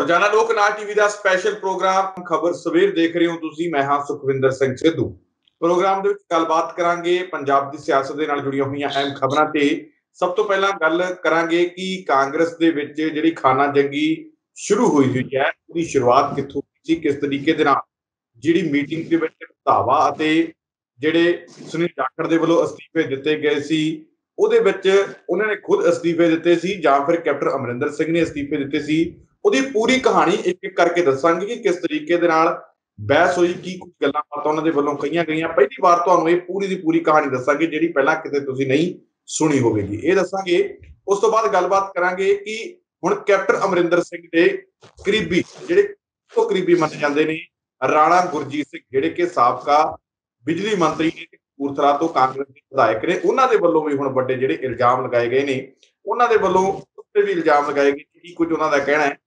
ਰੋਜ਼ਾਨਾ ਲੋਕ ਨਾਥ ਟੀਵੀ ਦਾ special programme ਖਬਰ ਸਵੇਰ ਦੇਖ ਰਹੇ ਹੋ ਤੁਸੀਂ। ਮੈਂ ਹਾਂ ਸੁਖਵਿੰਦਰ ਸਿੰਘ ਸਿੱਧੂ। ਪ੍ਰੋਗਰਾਮ ਦੇ ਵਿੱਚ ਗੱਲਬਾਤ ਕਰਾਂਗੇ ਪੰਜਾਬ ਦੀ ਸਿਆਸਤ ਦੇ ਨਾਲ ਜੁੜੀਆਂ ਹੋਈਆਂ ਅਹਿਮ ਖਬਰਾਂ ਤੇ। ਸਭ ਤੋਂ ਪਹਿਲਾਂ ਗੱਲ ਕਰਾਂਗੇ ਕਿ ਕਾਂਗਰਸ ਦੇ ਵਿੱਚ ਜਿਹੜੀ ਖਾਨਾ ਜੰਗੀ ਸ਼ੁਰੂ ਹੋਈ ਹੈ ਉਹਦੀ ਸ਼ੁਰੂਆਤ ਕਿੱਥੋਂ ਸੀ, ਕਿਸ ਤਰੀਕੇ ਦੇ ਨਾਲ ਜਿਹੜੀ ਮੀਟਿੰਗ ਦੇ ਵਿੱਚ ਰੰਧਾਵਾ ਅਤੇ ਜਿਹੜੇ ਸੁਨੀਲ ਜਾਖੜ ਦੇ ਵੱਲੋਂ ਅਸਤੀਫੇ ਦਿੱਤੇ ਗਏ ਸੀ ਉਹਦੇ ਵਿੱਚ ਉਹਨਾਂ ਨੇ ਖੁਦ ਅਸਤੀਫੇ ਦਿੱਤੇ ਸੀ ਜਾਂ ਫਿਰ ਕੈਪਟਨ ਅਮਰਿੰਦਰ ਸਿੰਘ ਨੇ ਅਸਤੀਫੇ ਦਿੱਤੇ ਸੀ। ਉਹਦੀ ਪੂਰੀ ਕਹਾਣੀ ਇੱਕ ਇੱਕ ਕਰਕੇ ਦੱਸਾਂਗੇ ਕਿ ਕਿਸ ਤਰੀਕੇ ਦੇ ਨਾਲ ਬਹਿਸ ਹੋਈ, ਕੀ ਕੁਝ ਗੱਲਾਂ ਬਾਤਾਂ ਉਹਨਾਂ ਦੇ ਵੱਲੋਂ ਕਹੀਆਂ ਗਈਆਂ। ਪਹਿਲੀ ਵਾਰ ਤੁਹਾਨੂੰ ਇਹ ਪੂਰੀ ਦੀ ਪੂਰੀ ਕਹਾਣੀ ਦੱਸਾਂਗੇ ਜਿਹੜੀ ਪਹਿਲਾਂ ਕਿਤੇ ਤੁਸੀਂ ਨਹੀਂ ਸੁਣੀ ਹੋਵੇਗੀ, ਇਹ ਦੱਸਾਂਗੇ। ਉਸ ਤੋਂ ਬਾਅਦ ਗੱਲਬਾਤ ਕਰਾਂਗੇ ਕਿ ਹੁਣ ਕੈਪਟਨ ਅਮਰਿੰਦਰ ਸਿੰਘ ਦੇ ਕਰੀਬੀ ਜਿਹੜੇ ਤੋਂ ਕਰੀਬੀ ਮੰਨੇ ਜਾਂਦੇ ਨੇ ਰਾਣਾ ਗੁਰਜੀਤ ਸਿੰਘ, ਜਿਹੜੇ ਕਿ ਸਾਬਕਾ ਬਿਜਲੀ ਮੰਤਰੀ ਨੇ, ਕਪੂਰਥਲਾ ਤੋਂ ਕਾਂਗਰਸ ਦੇ ਵਿਧਾਇਕ ਨੇ, ਉਹਨਾਂ ਦੇ ਵੱਲੋਂ ਵੀ ਹੁਣ ਵੱਡੇ ਜਿਹੜੇ ਇਲਜ਼ਾਮ ਲਗਾਏ ਗਏ ਨੇ। ਉਹਨਾਂ ਦੇ ਵੱਲੋਂ ਉੱਤੇ ਵੀ ਇਲਜ਼ਾਮ ਲਗਾਏ ਗਏ, ਕੀ ਕੁਝ ਉਹਨਾਂ ਦਾ ਕਹਿਣਾ ਹੈ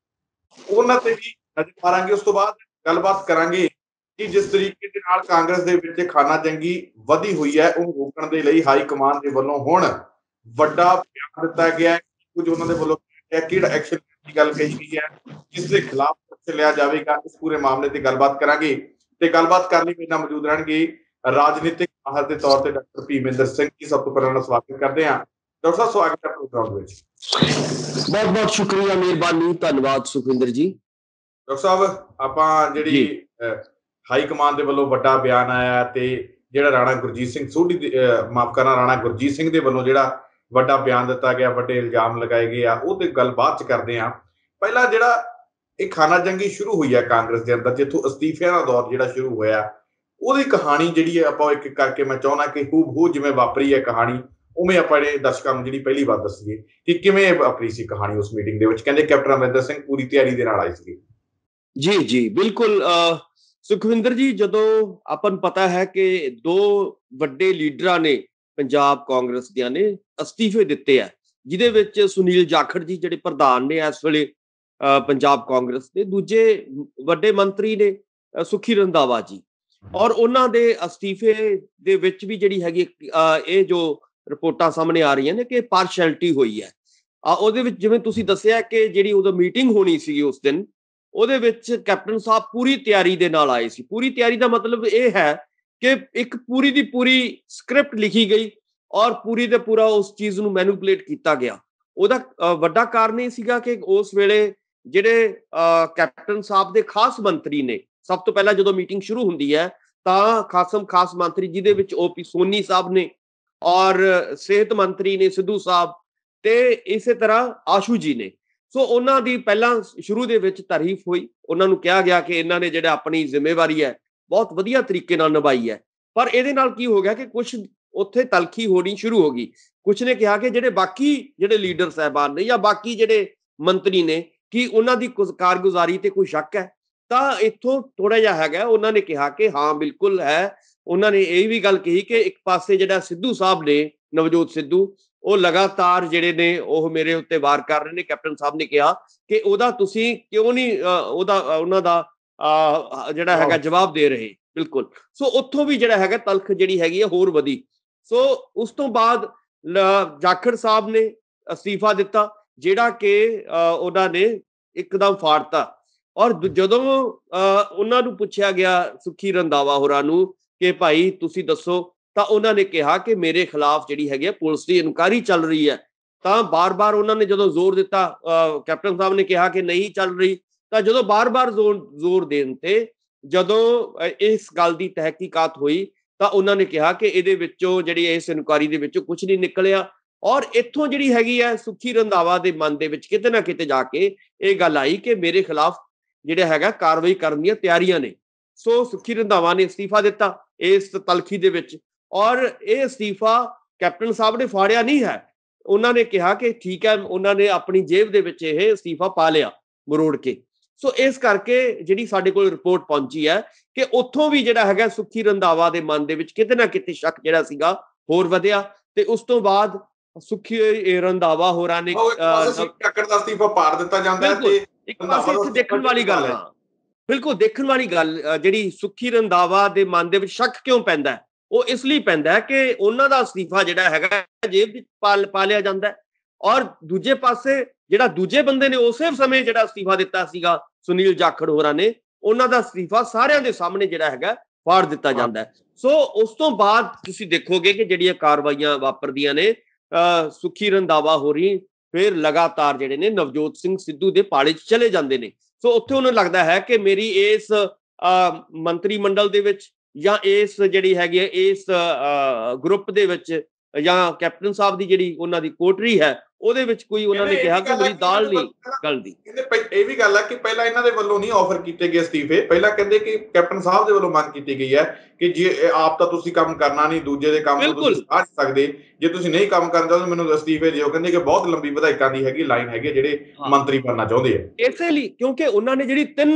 ਉਹਨਾਂ ਤੇ ਵੀ ਨਜ਼ਰ ਮਾਰਾਂਗੇ। ਉਸ ਤੋਂ ਬਾਅਦ ਗੱਲਬਾਤ ਕਰਾਂਗੇ ਕਿ ਜਿਸ ਤਰੀਕੇ ਦੇ ਨਾਲ ਕਾਂਗਰਸ ਦੇ ਵਿੱਚ ਖਾਨਾ ਜੰਗੀ ਵਧੀ ਹੋਈ ਹੈ ਉਹਨੂੰ ਰੋਕਣ ਦੇ ਲਈ ਹਾਈ ਕਮਾਂਡ ਦੇ ਵੱਲੋਂ ਹੁਣ ਵੱਡਾ ਬਿਆਨ ਦਿੱਤਾ ਗਿਆ ਹੈ। ਕੁਝ ਉਹਨਾਂ ਦੇ ਵੱਲੋਂ ਕਿਹੜਾ ਐਕਸ਼ਨ ਦੀ ਗੱਲ ਕਹੀ ਗਈ ਹੈ, ਕਿਸ ਦੇ ਖਿਲਾਫ ਲਿਆ ਜਾਵੇਗਾ, ਇਸ ਪੂਰੇ ਮਾਮਲੇ ਤੇ ਗੱਲਬਾਤ ਕਰਾਂਗੇ। ਤੇ ਗੱਲਬਾਤ ਕਰਨ ਲਈ ਮੇਰੇ ਨਾਲ ਮੌਜੂਦ ਰਹਿਣਗੇ ਰਾਜਨੀਤਿਕ ਮਾਹਰ ਦੇ ਤੌਰ ਤੇ ਡਾਕਟਰ ਭੀਮਿੰਦਰ ਸਿੰਘ ਜੀ। ਸਭ ਤੋਂ ਪਹਿਲਾਂ ਸਵਾਗਤ ਕਰਦੇ ਹਾਂ ਡਾਕਟਰ ਸਾਹਿਬ, ਸਵਾਗਤ ਹੈ ਪ੍ਰੋਗਰਾਮ ਵਿੱਚ। ਬਹੁਤ ਬਹੁਤ ਸ਼ੁਕਰੀਆ, ਮਿਹਰਬਾਨੀ, ਧੰਨਵਾਦ ਸੁਖਵਿੰਦਰ ਜੀ। ਡਾਕਟਰ ਸਾਹਿਬ, ਆਪਾਂ ਜਿਹੜੀ ਹਾਈ ਕਮਾਂਡ ਦੇ ਵੱਲੋਂ ਵੱਡਾ ਬਿਆਨ ਆਇਆ ਤੇ ਜਿਹੜਾ ਰਾਣਾ ਗੁਰਜੀਤ ਸਿੰਘ ਸੋਢੀ ਮਾਫ ਕਰਨਾ ਰਾਣਾ ਗੁਰਜੀਤ ਸਿੰਘ ਦੇ ਵੱਲੋਂ ਜਿਹੜਾ ਵੱਡਾ ਬਿਆਨ ਦਿੱਤਾ ਗਿਆ, ਵੱਡੇ ਇਲਜ਼ਾਮ ਲਗਾਏ ਗਏ ਆ, ਉਹ ਤੇ ਗੱਲ ਬਾਅਦ ਚ ਕਰਦੇ ਹਾਂ। ਪਹਿਲਾਂ ਜਿਹੜਾ ਇਹ ਖਾਨਾ ਜੰਗੀ ਸ਼ੁਰੂ ਹੋਈ ਹੈ ਕਾਂਗਰਸ ਦੇ ਅੰਦਰ, ਜਿੱਥੋਂ ਅਸਤੀਫਿਆਂ ਦਾ ਦੌਰ ਜਿਹੜਾ ਸ਼ੁਰੂ ਹੋਇਆ, ਉਹਦੀ ਕਹਾਣੀ ਜਿਹੜੀ ਹੈ ਆਪਾਂ ਇੱਕ ਕਰਕੇ ਮੈਂ ਚਾਹੁੰਦਾ ਕਿ ਹੂਬਹੂ ਜਿਵੇਂ ਵਾਪਰੀ ਹੈ ਕਹਾਣੀ ਉਵੇਂ ਆਪਾਂ ਜਿਹੜੇ ਦਰਸ਼ਕਾਂ ਨੂੰ ਜਿਹੜੀ ਪਹਿਲੀ ਵਾਰ ਦੱਸੀਏ ਕਿ ਕਿਵੇਂ ਵਾਪਰੀ ਸੀ ਕਹਾਣੀ ਉਸ ਮੀਟਿੰਗ ਦੇ ਵਿੱਚ। ਕਹਿੰਦੇ ਕੈਪਟਨ ਅਮਰਿੰਦਰ ਸਿੰਘ ਪੂਰੀ ਤਿਆਰੀ ਦੇ ਨਾਲ ਆਏ ਸੀ। ਜੀ ਜੀ ਬਿਲਕੁਲ ਸੁਖਵਿੰਦਰ ਜੀ, ਜਦੋਂ ਆਪਾਂ ਨੂੰ ਪਤਾ ਹੈ ਕਿ ਦੋ ਵੱਡੇ ਲੀਡਰਾਂ ਨੇ ਪੰਜਾਬ ਕਾਂਗਰਸ ਦੀਆਂ ਨੇ ਅਸਤੀਫੇ ਦਿੱਤੇ ਆ, ਜਿਹਦੇ ਵਿੱਚ ਸੁਨੀਲ ਜਾਖੜ ਜੀ ਜਿਹੜੇ ਪ੍ਰਧਾਨ ਨੇ ਇਸ ਵੇਲੇ ਪੰਜਾਬ ਕਾਂਗਰਸ ਦੇ, ਦੂਜੇ ਵੱਡੇ ਮੰਤਰੀ ਨੇ ਸੁਖੀ ਰੰਧਾਵਾ ਜੀ, ਔਰ ਉਹਨਾਂ ਦੇ ਅਸਤੀਫੇ ਦੇ ਵਿੱਚ ਵੀ ਜਿਹੜੀ ਹੈਗੀ ਇਹ ਜੋ ਰਿਪੋਰਟਾਂ ਸਾਹਮਣੇ ਆ ਰਹੀਆਂ ਨੇ ਕਿ ਪਾਰਸ਼ੈਲਿਟੀ ਹੋਈ ਹੈ। ਉਹਦੇ ਵਿੱਚ ਜਿਵੇਂ ਤੁਸੀਂ ਦੱਸਿਆ ਕਿ ਜਿਹੜੀ ਉਦੋਂ ਮੀਟਿੰਗ ਹੋਣੀ ਸੀਗੀ ਉਸ ਦਿਨ, ਉਹਦੇ ਵਿੱਚ ਕੈਪਟਨ ਸਾਹਿਬ ਪੂਰੀ ਤਿਆਰੀ ਦੇ ਨਾਲ ਆਏ ਸੀ। ਪੂਰੀ ਤਿਆਰੀ ਦਾ ਮਤਲਬ ਇਹ ਹੈ ਕਿ ਇੱਕ ਪੂਰੀ ਦੀ ਪੂਰੀ ਸਕ੍ਰਿਪਟ ਲਿਖੀ ਗਈ ਔਰ ਪੂਰੀ ਦੇ ਪੂਰਾ ਉਸ ਚੀਜ਼ ਨੂੰ ਮੈਨੂਪੂਲੇਟ ਕੀਤਾ ਗਿਆ। ਉਹਦਾ ਵੱਡਾ ਕਾਰਨ ਇਹ ਸੀਗਾ ਕਿ ਉਸ ਵੇਲੇ ਜਿਹੜੇ ਕੈਪਟਨ ਸਾਹਿਬ ਦੇ ਖਾਸ ਮੰਤਰੀ ਨੇ, ਸਭ ਤੋਂ ਪਹਿਲਾਂ ਜਦੋਂ ਮੀਟਿੰਗ ਸ਼ੁਰੂ ਹੁੰਦੀ ਹੈ ਤਾਂ ਖਾਸ ਮੰਤਰੀ ਜਿਹਦੇ ਵਿੱਚ OP ਸੋਨੀ ਸਾਹਿਬ ਨੇ ਔਰ ਸਿਹਤ ਮੰਤਰੀ ਨੇ ਸਿੱਧੂ ਸਾਹਿਬ ਤੇ ਇਸੇ ਤਰ੍ਹਾਂ ਆਸ਼ੂ ਜੀ ਨੇ। ਸੋ ਉਹਨਾਂ ਦੀ ਪਹਿਲਾਂ ਸ਼ੁਰੂ ਦੇ ਵਿੱਚ ਤਾਰੀਫ ਹੋਈ, ਉਹਨਾਂ ਨੂੰ ਕਿਹਾ ਗਿਆ ਕਿ ਇਹਨਾਂ ਨੇ ਜਿਹੜਾ ਆਪਣੀ ਜ਼ਿੰਮੇਵਾਰੀ ਹੈ ਬਹੁਤ ਵਧੀਆ ਤਰੀਕੇ ਨਾਲ ਨਿਭਾਈ ਹੈ। ਪਰ ਇਹਦੇ ਨਾਲ ਕੀ ਹੋ ਗਿਆ ਕਿ ਕੁਝ ਉੱਥੇ ਤਲਖੀ ਹੋਣੀ ਸ਼ੁਰੂ ਹੋ ਗਈ। ਕੁਝ ਨੇ ਕਿਹਾ ਕਿ ਜਿਹੜੇ ਬਾਕੀ ਜਿਹੜੇ ਲੀਡਰ ਸਾਹਿਬਾਨ ਨੇ ਜਾਂ ਬਾਕੀ ਜਿਹੜੇ ਮੰਤਰੀ ਨੇ, ਕੀ ਉਹਨਾਂ ਦੀ ਕਾਰਗੁਜ਼ਾਰੀ ਤੇ ਕੋਈ ਸ਼ੱਕ ਹੈ? ਤਾਂ ਇੱਥੋਂ ਥੋੜਾ ਜਿਹਾ ਹੈਗਾ, ਉਹਨਾਂ ਨੇ ਕਿਹਾ ਕਿ ਹਾਂ ਬਿਲਕੁਲ ਹੈ। ਉਹਨਾਂ ਨੇ ਇਹ ਵੀ ਗੱਲ ਕਹੀ ਕਿ ਇੱਕ ਪਾਸੇ ਜਿਹੜਾ ਸਿੱਧੂ ਸਾਹਿਬ ਨੇ, ਨਵਜੋਤ ਸਿੱਧੂ, ਉਹ ਲਗਾਤਾਰ ਜਿਹੜੇ ਨੇ ਉਹ ਮੇਰੇ ਉੱਤੇ ਵਾਰ ਕਰ ਰਹੇ ਨੇ। ਕੈਪਟਨ ਸਾਹਿਬ ਨੇ ਕਿਹਾ ਕਿ ਉਹਦਾ ਤੁਸੀਂ ਕਿਉਂ ਨਹੀਂ ਉਹਨਾਂ ਦਾ ਜਿਹੜਾ ਹੈਗਾ ਜਵਾਬ ਦੇ ਰਹੇ। ਬਿਲਕੁਲ। ਸੋ ਉੱਥੋਂ ਵੀ ਜਿਹੜਾ ਹੈਗਾ ਤਲਖ ਜਿਹੜੀ ਹੈਗੀ ਹੈ ਹੋਰ ਵਧੀ। ਸੋ ਉਸ ਤੋਂ ਬਾਅਦ ਜਾਖੜ ਸਾਹਿਬ ਨੇ ਅਸਤੀਫਾ ਦਿੱਤਾ, ਜਿਹੜਾ ਕਿ ਉਹਨਾਂ ਨੇ ਇੱਕਦਮ ਫਾੜਤਾ। ਔਰ ਜਦੋਂ ਉਹਨਾਂ ਨੂੰ ਪੁੱਛਿਆ ਗਿਆ ਸੁਖੀ ਰੰਧਾਵਾ ਹੋਰਾਂ ਨੂੰ ਕਿ ਭਾਈ ਤੁਸੀਂ ਦੱਸੋ, ਤਾਂ ਉਹਨਾਂ ਨੇ ਕਿਹਾ ਕਿ ਮੇਰੇ ਖਿਲਾਫ ਜਿਹੜੀ ਹੈਗੀ ਪੁਲਿਸ ਦੀ ਇਨਕੁਆਇਰੀ ਚੱਲ ਰਹੀ ਹੈ। ਤਾਂ ਬਾਰ-ਬਾਰ ਉਹਨਾਂ ਨੇ ਜਦੋਂ ਜ਼ੋਰ ਦਿੱਤਾ, ਕੈਪਟਨ ਸਾਹਿਬ ਨੇ ਕਿਹਾ ਕਿ ਨਹੀਂ ਚੱਲ ਰਹੀ, ਤਾਂ ਜਦੋਂ ਬਾਰ-ਬਾਰ ਜ਼ੋਰ ਦੇਣ ਤੇ ਜਦੋਂ ਇਸ ਗੱਲ ਦੀ ਤਹਿਕੀਕਾਤ ਹੋਈ ਤਾਂ ਉਹਨਾਂ ਨੇ ਕਿਹਾ ਕਿ ਇਹਦੇ ਵਿੱਚੋਂ ਜਿਹੜੀ ਇਸ ਇਨਕੁਆਇਰੀ ਦੇ ਵਿੱਚੋਂ ਕੁਝ ਨਹੀਂ ਨਿਕਲਿਆ। ਔਰ ਇੱਥੋਂ ਜਿਹੜੀ ਹੈਗੀ ਹੈ ਸੁਖੀ ਰੰਧਾਵਾ ਦੇ ਮਨ ਦੇ ਵਿੱਚ ਕਿਤੇ ਨਾ ਕਿਤੇ ਜਾ ਕੇ ਇਹ ਗੱਲ ਆਈ ਕਿ ਮੇਰੇ ਖਿਲਾਫ ਜਿਹੜਾ ਹੈਗਾ ਕਾਰਵਾਈ ਕਰਨ ਦੀਆਂ ਤਿਆਰੀਆਂ ਨੇ। ਸੋ ਸੁਖੀ ਰੰਧਾਵਾ ਨੇ ਅਸਤੀਫਾ ਦਿੱਤਾ ਇਸ ਤਲਖੀ ਦੇ ਵਿੱਚ, ਔਰ ਇਹ ਅਸਤੀਫਾ ਕੈਪਟਨ ਸਾਹਿਬ ਨੇ ਫਾੜਿਆ ਨਹੀਂ ਹੈ। ਉਹਨਾਂ ਨੇ ਕਿਹਾ ਕਿ ਠੀਕ ਹੈ, ਉਹਨਾਂ ਨੇ ਆਪਣੀ ਜੇਬ ਦੇ ਵਿੱਚ ਇਹ ਅਸਤੀਫਾ ਪਾ ਲਿਆ ਮਰੋੜ ਕੇ। ਸੋ ਇਸ ਕਰਕੇ ਜਿਹੜੀ ਸਾਡੇ ਕੋਲ ਰਿਪੋਰਟ ਪਹੁੰਚੀ ਹੈ ਕਿ ਉੱਥੋਂ ਵੀ ਜਿਹੜਾ ਹੈਗਾ ਸੁਖੀ ਰੰਧਾਵਾ ਦੇ ਮਨ ਦੇ ਵਿੱਚ ਕਿਤੇ ਨਾ ਕਿਤੇ ਸ਼ੱਕ ਜਿਹੜਾ ਸੀਗਾ ਹੋਰ ਵਧਿਆ। ਤੇ ਉਸ ਤੋਂ ਬਾਅਦ ਸੁਖੀ ਰੰਧਾਵਾ ਹੋਰਾਂ ਨੇ ਟੱਕਰ ਦਾ ਅਸਤੀਫਾ ਪਾੜ ਦਿੱਤਾ ਜਾਂਦਾ ਹੈ। ਤੇ ਇੱਕ ਪਾਸੇ ਇੱਥੇ ਦੇਖਣ ਵਾਲੀ ਗੱਲ ਹੈ, ਬਿਲਕੁਲ ਦੇਖਣ ਵਾਲੀ ਗੱਲ, ਜਿਹੜੀ ਸੁਖੀ ਰੰਧਾਵਾ ਦੇ ਮਨ ਦੇ ਵਿੱਚ ਸ਼ੱਕ ਕਿਉਂ ਪੈਂਦਾ ਹੈ, ਉਹ ਇਸ ਲਈ ਪੈਂਦਾ ਹੈ ਕਿ ਉਹਨਾਂ ਦਾ ਅਸਤੀਫਾ ਜਿਹੜਾ ਹੈਗਾ ਜੇਬ ਵਿੱਚ ਪਾ ਲਿਆ ਜਾਂਦਾ ਹੈ। ਔਰ ਦੂਜੇ ਪਾਸੇ ਜਿਹੜਾ ਦੂਜੇ ਬੰਦੇ ਨੇ ਉਸੇ ਸਮੇਂ ਜਿਹੜਾ ਅਸਤੀਫਾ ਦਿੱਤਾ ਸੀਗਾ ਸੁਨੀਲ ਜਾਖੜ ਹੋਰਾਂ ਨੇ, ਉਹਨਾਂ ਦਾ ਅਸਤੀਫਾ ਸਾਰਿਆਂ ਦੇ ਸਾਹਮਣੇ ਜਿਹੜਾ ਹੈਗਾ ਫਾੜ ਦਿੱਤਾ ਜਾਂਦਾ ਹੈ। ਸੋ ਉਸ ਤੋਂ ਬਾਅਦ ਤੁਸੀਂ ਦੇਖੋਗੇ ਕਿ ਜਿਹੜੀਆਂ ਕਾਰਵਾਈਆਂ ਵਾਪਰਦੀਆਂ ਨੇ, ਸੁੱਖੀ ਰੰਧਾਵਾ ਹੋਰੀ ਫਿਰ ਲਗਾਤਾਰ ਜਿਹੜੇ ਨੇ ਨਵਜੋਤ ਸਿੰਘ ਸਿੱਧੂ ਦੇ ਪਾਲੇ 'ਚ ਚਲੇ ਜਾਂਦੇ ਨੇ। ਸੋ ਉੱਥੇ ਉਹਨੂੰ ਲੱਗਦਾ ਹੈ ਕਿ ਮੇਰੀ ਇਸ ਮੰਤਰੀ ਮੰਡਲ ਦੇ ਵਿੱਚ ਜਾਂ ਇਸ ਜਿਹੜੀ ਹੈਗੀ ਹੈ ਇਸ ਗਰੁੱਪ ਦੇ ਵਿੱਚ ਜਾਂ ਕੈਪਟਨ ਸਾਹਿਬ ਦੀ ਜਿਹੜੀ ਉਹਨਾਂ ਦੀ ਕੋਟਰੀ ਹੈ ਉਹਦੇ ਵਿੱਚ ਕੋਈ ਉਹਨਾਂ ਨੇ ਕਿਹਾ ਕਿ ਮੇਰੀ ਦਾਲ ਨਹੀਂ ਗਲਦੀ। ਇਹ ਵੀ ਗੱਲ ਹੈ ਕਿ ਪਹਿਲਾਂ ਇਹਨਾਂ ਦੇ ਵੱਲੋਂ ਨਹੀਂ ਆਫਰ ਕੀਤੇ ਗਏ ਅਸਤੀਫੇ, ਪਹਿਲਾਂ ਕਹਿੰਦੇ ਕਿ ਕੈਪਟਨ ਸਾਹਿਬ ਦੇ ਵੱਲੋਂ ਮੰਗ ਕੀਤੀ ਗਈ ਹੈ ਕਿ ਜੇ ਆਪ ਤਾਂ ਤੁਸੀਂ ਕੰਮ ਕਰਨਾ ਨਹੀਂ, ਦੂਜੇ ਦੇ ਕੰਮ ਨੂੰ ਤੁਸੀਂ ਸਾਂਝ ਸਕਦੇ, ਜੇ ਤੁਸੀਂ ਨਹੀਂ ਕੰਮ ਕਰਨ ਚਾਹੁੰਦੇ ਮੈਨੂੰ ਅਸਤੀਫੇ ਦਿਓ। ਕਹਿੰਦੇ ਕਿ ਬਹੁਤ ਲੰਬੀ ਵਿਧਾਇਕਾਂ ਦੀ ਹੈਗੀ ਲਾਈਨ ਹੈਗੀ ਜਿਹੜੇ ਮੰਤਰੀ ਬਣਨਾ ਚਾਹੁੰਦੇ ਆ। ਇਸੇ ਲਈ ਕਿਉਂਕਿ ਉਹਨਾਂ ਨੇ ਜਿਹੜੀ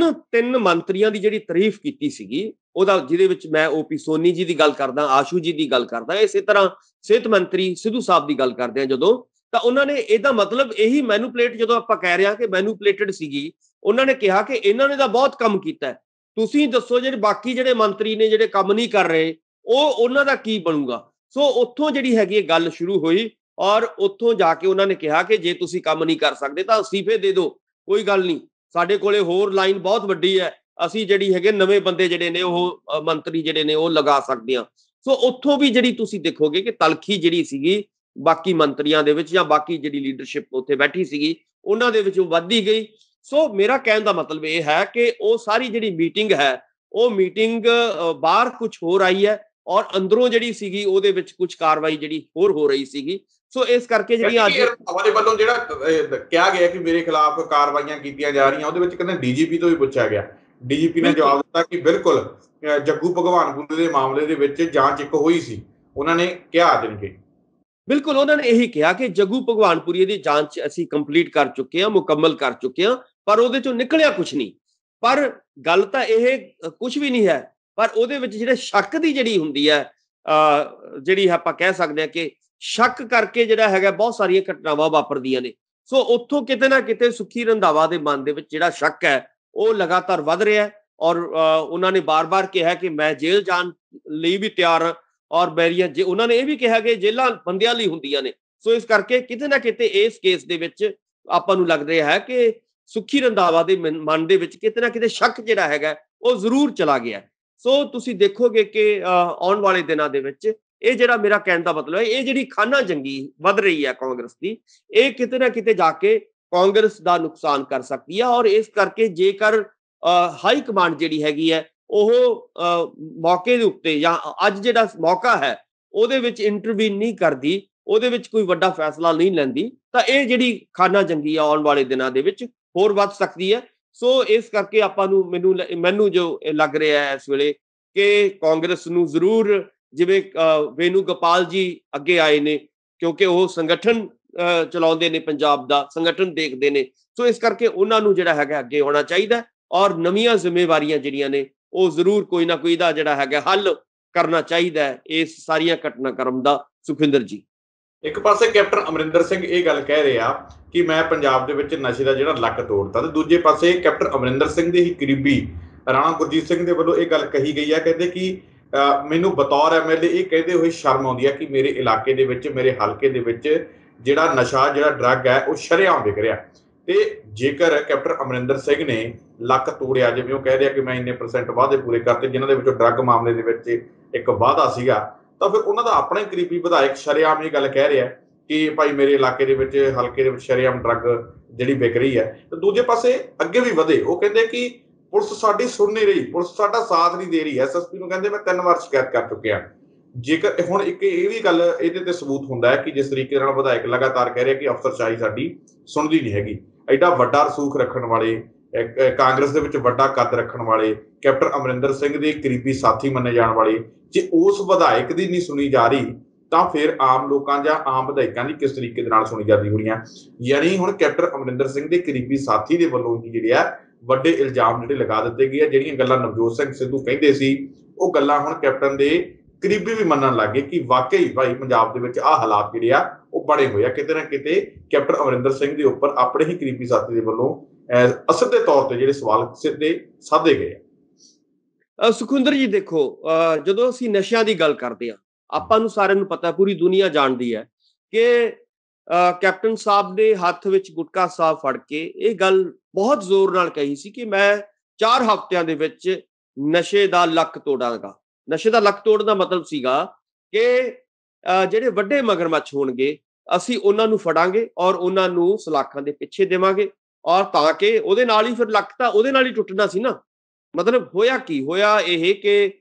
ਤਿੰਨ ਮੰਤਰੀਆਂ ਦੀ ਜਿਹੜੀ ਤਾਰੀਫ ਕੀਤੀ ਸੀਗੀ ਉਹਦਾ, ਜਿਹਦੇ ਵਿੱਚ ਮੈਂ ਓਪੀ ਸੋਨੀ ਜੀ ਦੀ ਗੱਲ ਕਰਦਾ, ਆਸ਼ੂ ਜੀ ਦੀ ਗੱਲ ਕਰਦਾ, ਇਸੇ ਤਰ੍ਹਾਂ ਸਿਹਤ ਮੰਤਰੀ ਸਿੱਧੂ ਸਾਹਿਬ ਦੀ ਗੱਲ ਕਰਦੇ ਆ ਜਦੋਂ, ਤਾਂ ਉਹਨਾਂ ਨੇ ਇਹਦਾ ਮਤਲਬ ਇਹੀ ਮੈਨੂਪਲੇਟ, ਜਦੋਂ ਆਪਾਂ ਕਹਿ ਰਹੇ ਹਾਂ ਕਿ ਮੈਨੂਪਲੇਟਡ ਸੀਗੀ, ਉਹਨਾਂ ਨੇ ਕਿਹਾ ਕਿ ਇਹਨਾਂ ਨੇ ਤਾਂ ਬਹੁਤ ਕੰਮ ਕੀਤਾ, ਤੁਸੀਂ ਦੱਸੋ ਜਿਹੜੇ ਬਾਕੀ ਜਿਹੜੇ ਮੰਤਰੀ ਨੇ ਜਿਹੜੇ ਕੰਮ ਨਹੀਂ ਕਰ ਰਹੇ ਉਹਨਾਂ ਦਾ ਕੀ ਬਣੂਗਾ। ਸੋ ਉੱਥੋਂ ਜਿਹੜੀ ਹੈਗੀ ਇਹ ਗੱਲ ਸ਼ੁਰੂ ਹੋਈ ਔਰ ਉੱਥੋਂ ਜਾ ਕੇ ਉਹਨਾਂ ਨੇ ਕਿਹਾ ਕਿ ਜੇ ਤੁਸੀਂ ਕੰਮ ਨਹੀਂ ਕਰ ਸਕਦੇ ਤਾਂ ਅਸਤੀਫੇ ਦੇ ਦਿਓ, ਕੋਈ ਗੱਲ ਨਹੀਂ, ਸਾਡੇ ਕੋਲੇ ਹੋਰ ਲਾਈਨ ਬਹੁਤ ਵੱਡੀ ਹੈ, ਅਸੀਂ ਜਿਹੜੀ ਹੈਗੇ ਨਵੇਂ ਬੰਦੇ ਜਿਹੜੇ ਨੇ ਉਹ ਮੰਤਰੀ ਜਿਹੜੇ ਨੇ ਉਹ ਲਗਾ ਸਕਦੇ ਹਾਂ। ਸੋ ਉੱਥੋਂ ਵੀ ਜਿਹੜੀ ਤੁਸੀਂ ਦੇਖੋਗੇ ਕਿ ਤਲਖੀ ਜਿਹੜੀ ਸੀਗੀ ਬਾਕੀ ਮੰਤਰੀਆਂ ਦੇ ਵਿੱਚ ਜਾਂ ਬਾਕੀ ਜਿਹੜੀ ਲੀਡਰਸ਼ਿਪ ਉੱਥੇ ਬੈਠੀ ਸੀਗੀ ਉਹਨਾਂ ਦੇ ਵਿੱਚ ਵੱਧਦੀ ਗਈ। ਸੋ ਮੇਰਾ ਕਹਿਣ ਦਾ ਮਤਲਬ ਇਹ ਹੈ ਕਿ ਉਹ ਸਾਰੀ ਜਿਹੜੀ ਮੀਟਿੰਗ ਹੈ ਉਹ ਮੀਟਿੰਗ ਬਾਹਰ ਕੁਝ ਹੋਰ ਆਈ ਹੈ ਔਰ ਅੰਦਰੋਂ ਜਿਹੜੀ ਸੀਗੀ ਉਹਦੇ ਵਿੱਚ ਕੁਝ ਕਾਰਵਾਈ ਜਿਹੜੀ ਹੋਰ ਹੋ ਰਹੀ ਸੀਗੀ। ਸੋ ਇਸ ਕਰਕੇ ਜਿਹੜੀ ਅੱਜ ਦੇ ਵੱਲੋਂ ਜਿਹੜਾ ਕਿਹਾ ਗਿਆ ਕਿ ਮੇਰੇ ਖਿਲਾਫ ਕਾਰਵਾਈਆਂ ਕੀਤੀਆਂ ਜਾ ਰਹੀਆਂ, ਉਹਦੇ ਵਿੱਚ ਕਹਿੰਦੇ ਡੀਜੀਪੀ ਤੋਂ ਵੀ ਪੁੱਛਿਆ ਗਿਆ, ਡੀਜੀਪੀ ਨੇ ਜਵਾਬ ਦਿੱਤਾ ਕਿ ਬਿਲਕੁਲ ਜੱਗੂ ਭਗਵਾਨਪੁਰ ਦੇ ਮਾਮਲੇ ਦੇ ਵਿੱਚ ਜਾਂਚ ਇੱਕ ਹੋਈ ਸੀ, ਉਹਨਾਂ ਨੇ ਕਿਹਾ ਦੇਣਗੇ। ਬਿਲਕੁਲ, ਉਹਨਾਂ ਨੇ ਇਹੀ ਕਿਹਾ ਕਿ ਜੱਗੂ ਭਗਵਾਨਪੁਰੀ ਦੀ ਜਾਂਚ ਅਸੀਂ ਕੰਪਲੀਟ ਕਰ ਚੁੱਕੇ ਹਾਂ, ਮੁਕੰਮਲ ਕਰ ਚੁੱਕੇ ਹਾਂ, ਪਰ ਉਹਦੇ ਚੋਂ ਨਿਕਲਿਆ ਕੁਝ ਨਹੀਂ। ਪਰ ਗੱਲ ਤਾਂ ਇਹ ਕੁਝ ਵੀ ਨਹੀਂ ਹੈ, ਪਰ ਉਹਦੇ ਵਿੱਚ ਜਿਹੜੇ ਸ਼ੱਕ ਦੀ ਜਿਹੜੀ ਹੁੰਦੀ ਹੈ, ਜਿਹੜੀ ਆਪਾਂ ਕਹਿ ਸਕਦੇ ਹਾਂ ਕਿ ਸ਼ੱਕ ਕਰਕੇ ਜਿਹੜਾ ਹੈਗਾ ਬਹੁਤ ਸਾਰੀਆਂ ਘਟਨਾਵਾਂ ਵਾਪਰਦੀਆਂ ਨੇ। ਸੋ ਉੱਥੋਂ ਕਿਤੇ ਨਾ ਕਿਤੇ ਸੁੱਖੀ ਰੰਧਾਵਾ ਦੇ ਮਨ ਦੇ ਵਿੱਚ ਜਿਹੜਾ ਸ਼ੱਕ ਹੈ ਉਹ ਲਗਾਤਾਰ ਵੱਧ ਰਿਹਾ ਔਰ ਉਹਨਾਂ ਨੇ ਬਾਰ-ਬਾਰ ਕਿਹਾ ਕਿ ਮੈਂ ਜੇਲ੍ਹ ਜਾਣ ਲਈ ਵੀ ਤਿਆਰ ਹਾਂ ਔਰ ਮੇਰੀਆਂ ਉਹਨਾਂ ਨੇ ਇਹ ਵੀ ਕਿਹਾ ਕਿ ਜੇਲ੍ਹਾਂ ਬੰਦਿਆਂ ਲਈ ਹੁੰਦੀਆਂ ਨੇ। ਸੋ ਇਸ ਕਰਕੇ ਕਿਤੇ ਨਾ ਕਿਤੇ ਇਸ ਕੇਸ ਦੇ ਵਿੱਚ ਆਪਾਂ ਨੂੰ ਲੱਗ ਰਿਹਾ ਹੈ ਕਿ ਸੁੱਖੀ ਰੰਧਾਵਾ ਦੇ ਮਨ ਦੇ ਵਿੱਚ ਕਿਤੇ ਨਾ ਕਿਤੇ ਸ਼ੱਕ ਜਿਹੜਾ ਹੈਗਾ ਉਹ ਜ਼ਰੂਰ ਚਲਾ ਗਿਆ। ਸੋ ਤੁਸੀਂ ਦੇਖੋਗੇ ਕਿ ਆਉਣ ਵਾਲੇ ਦਿਨਾਂ ਦੇ ਵਿੱਚ ਇਹ ਜਿਹੜਾ ਮੇਰਾ ਕਹਿਣ ਦਾ ਮਤਲਬ ਹੈ, ਇਹ ਜਿਹੜੀ ਖਾਨਾ ਜੰਗੀ ਵੱਧ ਰਹੀ ਹੈ ਕਾਂਗਰਸ ਦੀ, ਇਹ ਕਿਤੇ ਨਾ ਕਿਤੇ ਜਾ ਕੇ ਕਾਂਗਰਸ ਦਾ ਨੁਕਸਾਨ ਕਰ ਸਕਦੀ ਹੈ। ਔਰ ਇਸ ਕਰਕੇ ਜੇਕਰ ਹਾਈ ਕਮਾਂਡ ਜਿਹੜੀ ਹੈਗੀ ਹੈ ਉਹ ਮੌਕੇ ਦੇ ਉੱਤੇ ਜਾਂ ਅੱਜ ਜਿਹੜਾ ਮੌਕਾ ਹੈ ਉਹਦੇ ਵਿੱਚ ਇੰਟਰਵੀਨ ਨਹੀਂ ਕਰਦੀ, ਉਹਦੇ ਵਿੱਚ ਕੋਈ ਵੱਡਾ ਫੈਸਲਾ ਨਹੀਂ ਲੈਂਦੀ, ਤਾਂ ਇਹ ਜਿਹੜੀ ਖਾਨਾ ਜੰਗੀ ਆ ਆਉਣ ਵਾਲੇ ਦਿਨਾਂ ਦੇ ਵਿੱਚ ਹੋਰ ਵੱਧ ਸਕਦੀ ਹੈ। ਸੋ ਇਸ ਕਰਕੇ ਆਪਾਂ ਨੂੰ ਮੈਨੂੰ ਜੋ ਲੱਗ ਰਿਹਾ ਹੈ ਇਸ ਵੇਲੇ ਕਿ ਕਾਂਗਰਸ ਨੂੰ ਜ਼ਰੂਰ, ਜਿਵੇਂ ਵੇਨੂ ਗੋਪਾਲ ਜੀ ਅੱਗੇ ਆਏ ਨੇ ਕਿਉਂਕਿ ਉਹ ਸੰਗਠਨ ਚਲਾਉਂਦੇ ਨੇ, ਪੰਜਾਬ ਦਾ ਸੰਗਠਨ ਦੇਖਦੇ ਨੇ, ਸੋ ਇਸ ਕਰਕੇ ਉਹਨਾਂ ਨੂੰ ਜਿਹੜਾ ਹੈਗਾ ਅੱਗੇ ਆਉਣਾ ਚਾਹੀਦਾ ਔਰ ਨਵੀਆਂ ਜ਼ਿੰਮੇਵਾਰੀਆਂ ਜਿਹੜੀਆਂ ਨੇ ਉਹ ਜ਼ਰੂਰ ਕੋਈ ਨਾ ਕੋਈ ਦਾ ਜਿਹੜਾ ਹੈਗਾ ਹੱਲ ਕਰਨਾ ਚਾਹੀਦਾ ਹੈ ਇਸ ਸਾਰੀਆਂ ਘਟਨਾਕ੍ਰਮ ਦਾ। ਸੁਖਵਿੰਦਰ ਜੀ, ਇੱਕ ਪਾਸੇ ਕੈਪਟਨ ਅਮਰਿੰਦਰ ਸਿੰਘ ਇਹ ਗੱਲ ਕਹਿ ਰਹੇ ਆ ਕਿ ਮੈਂ ਪੰਜਾਬ ਦੇ ਵਿੱਚ ਨਸ਼ੇ ਦਾ ਜਿਹੜਾ ਲੱਕ ਤੋੜਤਾ, ਤੇ ਦੂਜੇ ਪਾਸੇ ਕੈਪਟਨ ਅਮਰਿੰਦਰ ਸਿੰਘ ਦੇ ਹੀ ਕਰੀਬੀ ਰਾਣਾ ਗੁਰਜੀਤ ਸਿੰਘ ਦੇ ਵੱਲੋਂ ਇਹ ਗੱਲ ਕਹੀ ਗਈ ਹੈ, ਕਹਿੰਦੇ ਕਿ ਮੈਨੂੰ ਬਤੌਰ ਐਮਐਲਏ ਇਹ ਕਹਿੰਦੇ ਹੋਏ ਸ਼ਰਮ ਆਉਂਦੀ ਹੈ ਕਿ ਮੇਰੇ ਇਲਾਕੇ ਦੇ ਵਿੱਚ, ਮੇਰੇ ਹਲਕੇ ਦੇ ਵਿੱਚ ਜਿਹੜਾ ਨਸ਼ਾ, ਜਿਹੜਾ ਡਰੱਗ ਹੈ ਉਹ ਸ਼ਰੇਆਮ ਵਿਕ ਰਿਹਾ। ਤੇ ਜੇਕਰ ਕੈਪਟਨ ਅਮਰਿੰਦਰ ਸਿੰਘ ਨੇ ਲੱਕ ਤੋੜਿਆ, ਜਿਵੇਂ ਉਹ ਕਹਿ ਰਿਹਾ ਕਿ ਮੈਂ ਇੰਨੇ % ਵਾਅਦੇ ਪੂਰੇ ਕਰਤੇ ਜਿਨ੍ਹਾਂ ਦੇ ਵਿੱਚੋਂ ਡਰੱਗ ਮਾਮਲੇ ਦੇ ਵਿੱਚ ਇੱਕ ਵਾਅਦਾ ਸੀਗਾ, ਤਾਂ ਫਿਰ ਉਹਨਾਂ ਦਾ ਆਪਣਾ ਹੀ ਕਰੀਬੀ ਵਿਧਾਇਕ ਸ਼ਰੇਆਮ ਇਹ ਗੱਲ ਕਹਿ ਰਿਹਾ ਕਿ ਭਾਈ ਮੇਰੇ ਇਲਾਕੇ ਦੇ ਵਿੱਚ, ਹਲਕੇ ਦੇ ਵਿੱਚ ਸ਼ਰੇਆਮ ਡਰੱਗ ਜਿਹੜੀ ਵਿਕ ਰਹੀ ਹੈ। ਤੇ ਦੂਜੇ ਪਾਸੇ ਅੱਗੇ ਵੀ ਵਧੇ, ਉਹ ਕਹਿੰਦੇ ਕਿ ਪੁਲਿਸ ਸਾਡੀ ਸੁਣ ਨਹੀਂ ਰਹੀ, ਪੁਲਿਸ ਸਾਡਾ ਸਾਥ ਨਹੀਂ ਦੇ ਰਹੀ। ਐਸਐਸਪੀ ਨੂੰ ਕਹਿੰਦੇ ਮੈਂ 3 ਵਾਰ ਸ਼ਿਕਾਇਤ ਕਰ ਚੁੱਕਿਆ। ਜੇਕਰ ਹੁਣ ਇੱਕ ਇਹ ਵੀ ਗੱਲ ਇਹਦੇ ਤੇ ਸਬੂਤ ਹੁੰਦਾ ਹੈ ਕਿ ਜਿਸ ਤਰੀਕੇ ਨਾਲ ਵਿਧਾਇਕ ਲਗਾਤਾਰ ਕਹਿ ਰਿਹਾ ਕਿ ਅਫਸਰਸ਼ਾਹੀ ਸਾਡੀ ਸੁਣਦੀ ਨਹੀਂ ਹੈਗੀ, ਐਡਾ ਵੱਡਾ ਰਸੂਖ ਰੱਖਣ ਵਾਲੇ, ਕਾਂਗਰਸ ਦੇ ਵਿੱਚ ਵੱਡਾ ਕੱਦ ਰੱਖਣ ਵਾਲੇ, ਕੈਪਟਨ ਅਮਰਿੰਦਰ ਸਿੰਘ ਦੇ ਕਰੀਬੀ ਸਾਥੀ ਮੰਨੇ ਜਾਣ ਵਾਲੇ, ਜੇ ਉਸ ਵਿਧਾਇਕ ਦੀ ਨਹੀਂ ਸੁਣੀ ਜਾ ਰਹੀ ਤਾਂ ਫਿਰ ਆਮ ਲੋਕਾਂ ਜਾਂ ਆਮ ਵਿਧਾਇਕਾਂ ਦੀ ਕਿਸ ਤਰੀਕੇ ਦੇ ਨਾਲ ਸੁਣੀ ਜਾਂਦੀ ਹੋਣੀ ਆ। ਯਾਨੀ ਹੁਣ ਕੈਪਟਨ ਅਮਰਿੰਦਰ ਸਿੰਘ ਦੇ ਕਰੀਬੀ ਸਾਥੀ ਦੇ ਵੱਲੋਂ ਹੀ ਜਿਹੜੇ ਆ ਵੱਡੇ ਇਲਜ਼ਾਮ ਜਿਹੜੇ ਲਗਾ ਦਿੱਤੇ ਗਏ ਆ। ਜਿਹੜੀਆਂ ਗੱਲਾਂ ਨਵਜੋਤ ਸਿੰਘ ਸਿੱਧੂ ਕਹਿੰਦੇ ਸੀ ਉਹ ਗੱਲਾਂ ਹੁਣ ਕੈਪਟਨ ਦੇ ਕਰੀਬੀ ਵੀ ਮੰਨਣ ਲੱਗ ਗਏ ਕਿ ਵਾਕਈ ਭਾਈ ਪੰਜਾਬ ਦੇ ਵਿੱਚ ਆਹ ਹਾਲਾਤ ਜਿਹੜੇ ਆ ਉਹ ਬਣੇ ਹੋਏ ਆ। ਕਿਤੇ ਨਾ ਕਿਤੇ ਕੈਪਟਨ ਅਮਰਿੰਦਰ ਸਿੰਘ ਦੇ ਉੱਪਰ ਆਪਣੇ ਹੀ ਕਰੀਬੀ ਸਾਥੀ ਦੇ ਵੱਲੋਂ ਅਸਿੱਧੇ ਤੌਰ ਤੇ ਜਿਹੜੇ ਸਵਾਲ ਸਿੱਧੇ ਸਾਧੇ ਗਏ ਆ। ਸੁਖਵਿੰਦਰ ਜੀ ਦੇਖੋ, ਜਦੋਂ ਅਸੀਂ ਨਸ਼ਿਆਂ ਦੀ ਗੱਲ ਕਰਦੇ ਹਾਂ, ਆਪਾਂ ਨੂੰ ਸਾਰਿਆਂ ਨੂੰ ਪਤਾ, ਪੂਰੀ ਦੁਨੀਆ ਜਾਣਦੀ ਹੈ ਕਿ ਕੈਪਟਨ ਸਾਹਿਬ ਦੇ ਹੱਥ ਵਿੱਚ ਗੁਟਕਾ ਸਾਹਿਬ ਫੜ ਕੇ ਇਹ ਗੱਲ ਬਹੁਤ ਜ਼ੋਰ ਨਾਲ ਕਹੀ ਸੀ ਕਿ ਮੈਂ 4 ਹਫ਼ਤਿਆਂ ਦੇ ਵਿੱਚ ਨਸ਼ੇ ਦਾ ਲੱਕ ਤੋੜਾਂਗਾ। ਨਸ਼ੇ ਦਾ ਲੱਕ ਤੋੜਨ ਦਾ ਮਤਲਬ ਸੀਗਾ ਕਿ ਜਿਹੜੇ ਵੱਡੇ ਮਗਰਮੱਛ ਹੋਣਗੇ ਅਸੀਂ ਉਹਨਾਂ ਨੂੰ ਫੜਾਂਗੇ ਔਰ ਉਹਨਾਂ ਨੂੰ ਸਲਾਖਾਂ ਦੇ ਪਿੱਛੇ ਦੇਵਾਂਗੇ, ਔਰ ਤਾਂ ਕਿ ਉਹਦੇ ਨਾਲ ਹੀ ਫਿਰ ਲੱਕ ਤਾਂ ਉਹਦੇ ਨਾਲ ਹੀ ਟੁੱਟਣਾ ਸੀ ਨਾ। ਮਤਲਬ ਹੋਇਆ ਕੀ ਹੋਇਆ ਇਹ ਕਿ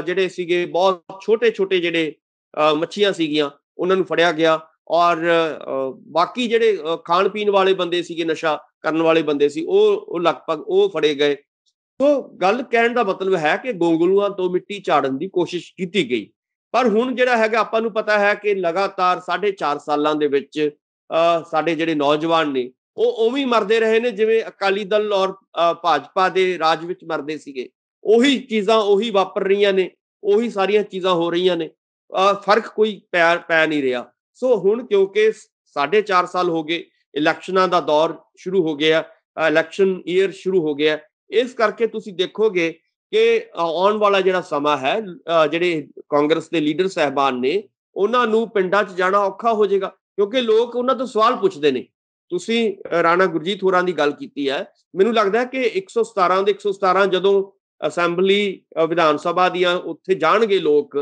ਜਿਹੜੇ ਸੀਗੇ ਬਹੁਤ ਛੋਟੇ ਛੋਟੇ ਜਿਹੜੇ ਮੱਛੀਆਂ ਸੀਗੀਆਂ ਉਹਨਾਂ ਨੂੰ ਫੜਿਆ ਗਿਆ, ਔਰ ਬਾਕੀ ਜਿਹੜੇ ਖਾਣ ਪੀਣ ਵਾਲੇ ਬੰਦੇ ਸੀਗੇ, ਨਸ਼ਾ ਕਰਨ ਵਾਲੇ ਬੰਦੇ ਸੀ, ਉਹ ਲਗਭਗ ਉਹ ਫੜੇ ਗਏ। ਸੋ ਗੱਲ ਕਹਿਣ ਦਾ ਮਤਲਬ ਹੈ ਕਿ ਗੋਂਗਲੂਆਂ ਤੋਂ ਮਿੱਟੀ ਝਾੜਨ ਦੀ ਕੋਸ਼ਿਸ਼ ਕੀਤੀ ਗਈ। ਪਰ ਹੁਣ ਜਿਹੜਾ ਹੈਗਾ ਆਪਾਂ ਨੂੰ ਪਤਾ ਹੈ ਕਿ ਲਗਾਤਾਰ 4.5 ਸਾਲਾਂ ਦੇ ਵਿੱਚ ਸਾਡੇ ਜਿਹੜੇ ਨੌਜਵਾਨ ਨੇ ਉਹ ਉਵੇਂ ਹੀ ਮਰਦੇ ਰਹੇ ਨੇ ਜਿਵੇਂ ਅਕਾਲੀ ਦਲ ਔਰ ਭਾਜਪਾ ਦੇ ਰਾਜ ਵਿੱਚ ਮਰਦੇ ਸੀਗੇ। ਉਹੀ ਚੀਜ਼ਾਂ ਉਹੀ ਵਾਪਰ ਰਹੀਆਂ ਨੇ, ਉਹੀ ਸਾਰੀਆਂ ਚੀਜ਼ਾਂ ਹੋ ਰਹੀਆਂ ਨੇ, ਫਰਕ ਕੋਈ ਪੈ ਨਹੀਂ ਰਿਹਾ। ਸੋ ਹੁਣ ਕਿਉਂਕਿ 4.5 ਸਾਲ ਹੋ ਗਏ, ਇਲੈਕਸ਼ਨਾਂ ਦਾ ਦੌਰ ਸ਼ੁਰੂ ਹੋ ਗਿਆ, ਇਲੈਕਸ਼ਨ ਈਅਰ ਸ਼ੁਰੂ ਹੋ ਗਿਆ, ਇਸ ਕਰਕੇ ਤੁਸੀਂ ਦੇਖੋਗੇ ਕਿ ਆਉਣ ਵਾਲਾ ਜਿਹੜਾ ਸਮਾਂ ਹੈ ਜਿਹੜੇ ਕਾਂਗਰਸ ਦੇ ਲੀਡਰ ਸਾਹਿਬਾਨ ਨੇ ਉਹਨਾਂ ਨੂੰ ਪਿੰਡਾਂ 'ਚ ਜਾਣਾ ਔਖਾ ਹੋ ਜਾਏਗਾ, ਕਿਉਂਕਿ ਲੋਕ ਉਹਨਾਂ ਤੋਂ ਸਵਾਲ ਪੁੱਛਦੇ ਨੇ। ਤੁਸੀਂ ਰਾਣਾ ਗੁਰਜੀਤ ਹੋਰਾਂ ਦੀ ਗੱਲ ਕੀਤੀ ਹੈ, ਮੈਨੂੰ ਲੱਗਦਾ ਕਿ 117 ਦੇ 117 ਜਦੋਂ ਅਸੈਂਬਲੀ ਵਿਧਾਨ ਸਭਾ ਦੀਆਂ ਉੱਥੇ ਜਾਣਗੇ ਲੋਕ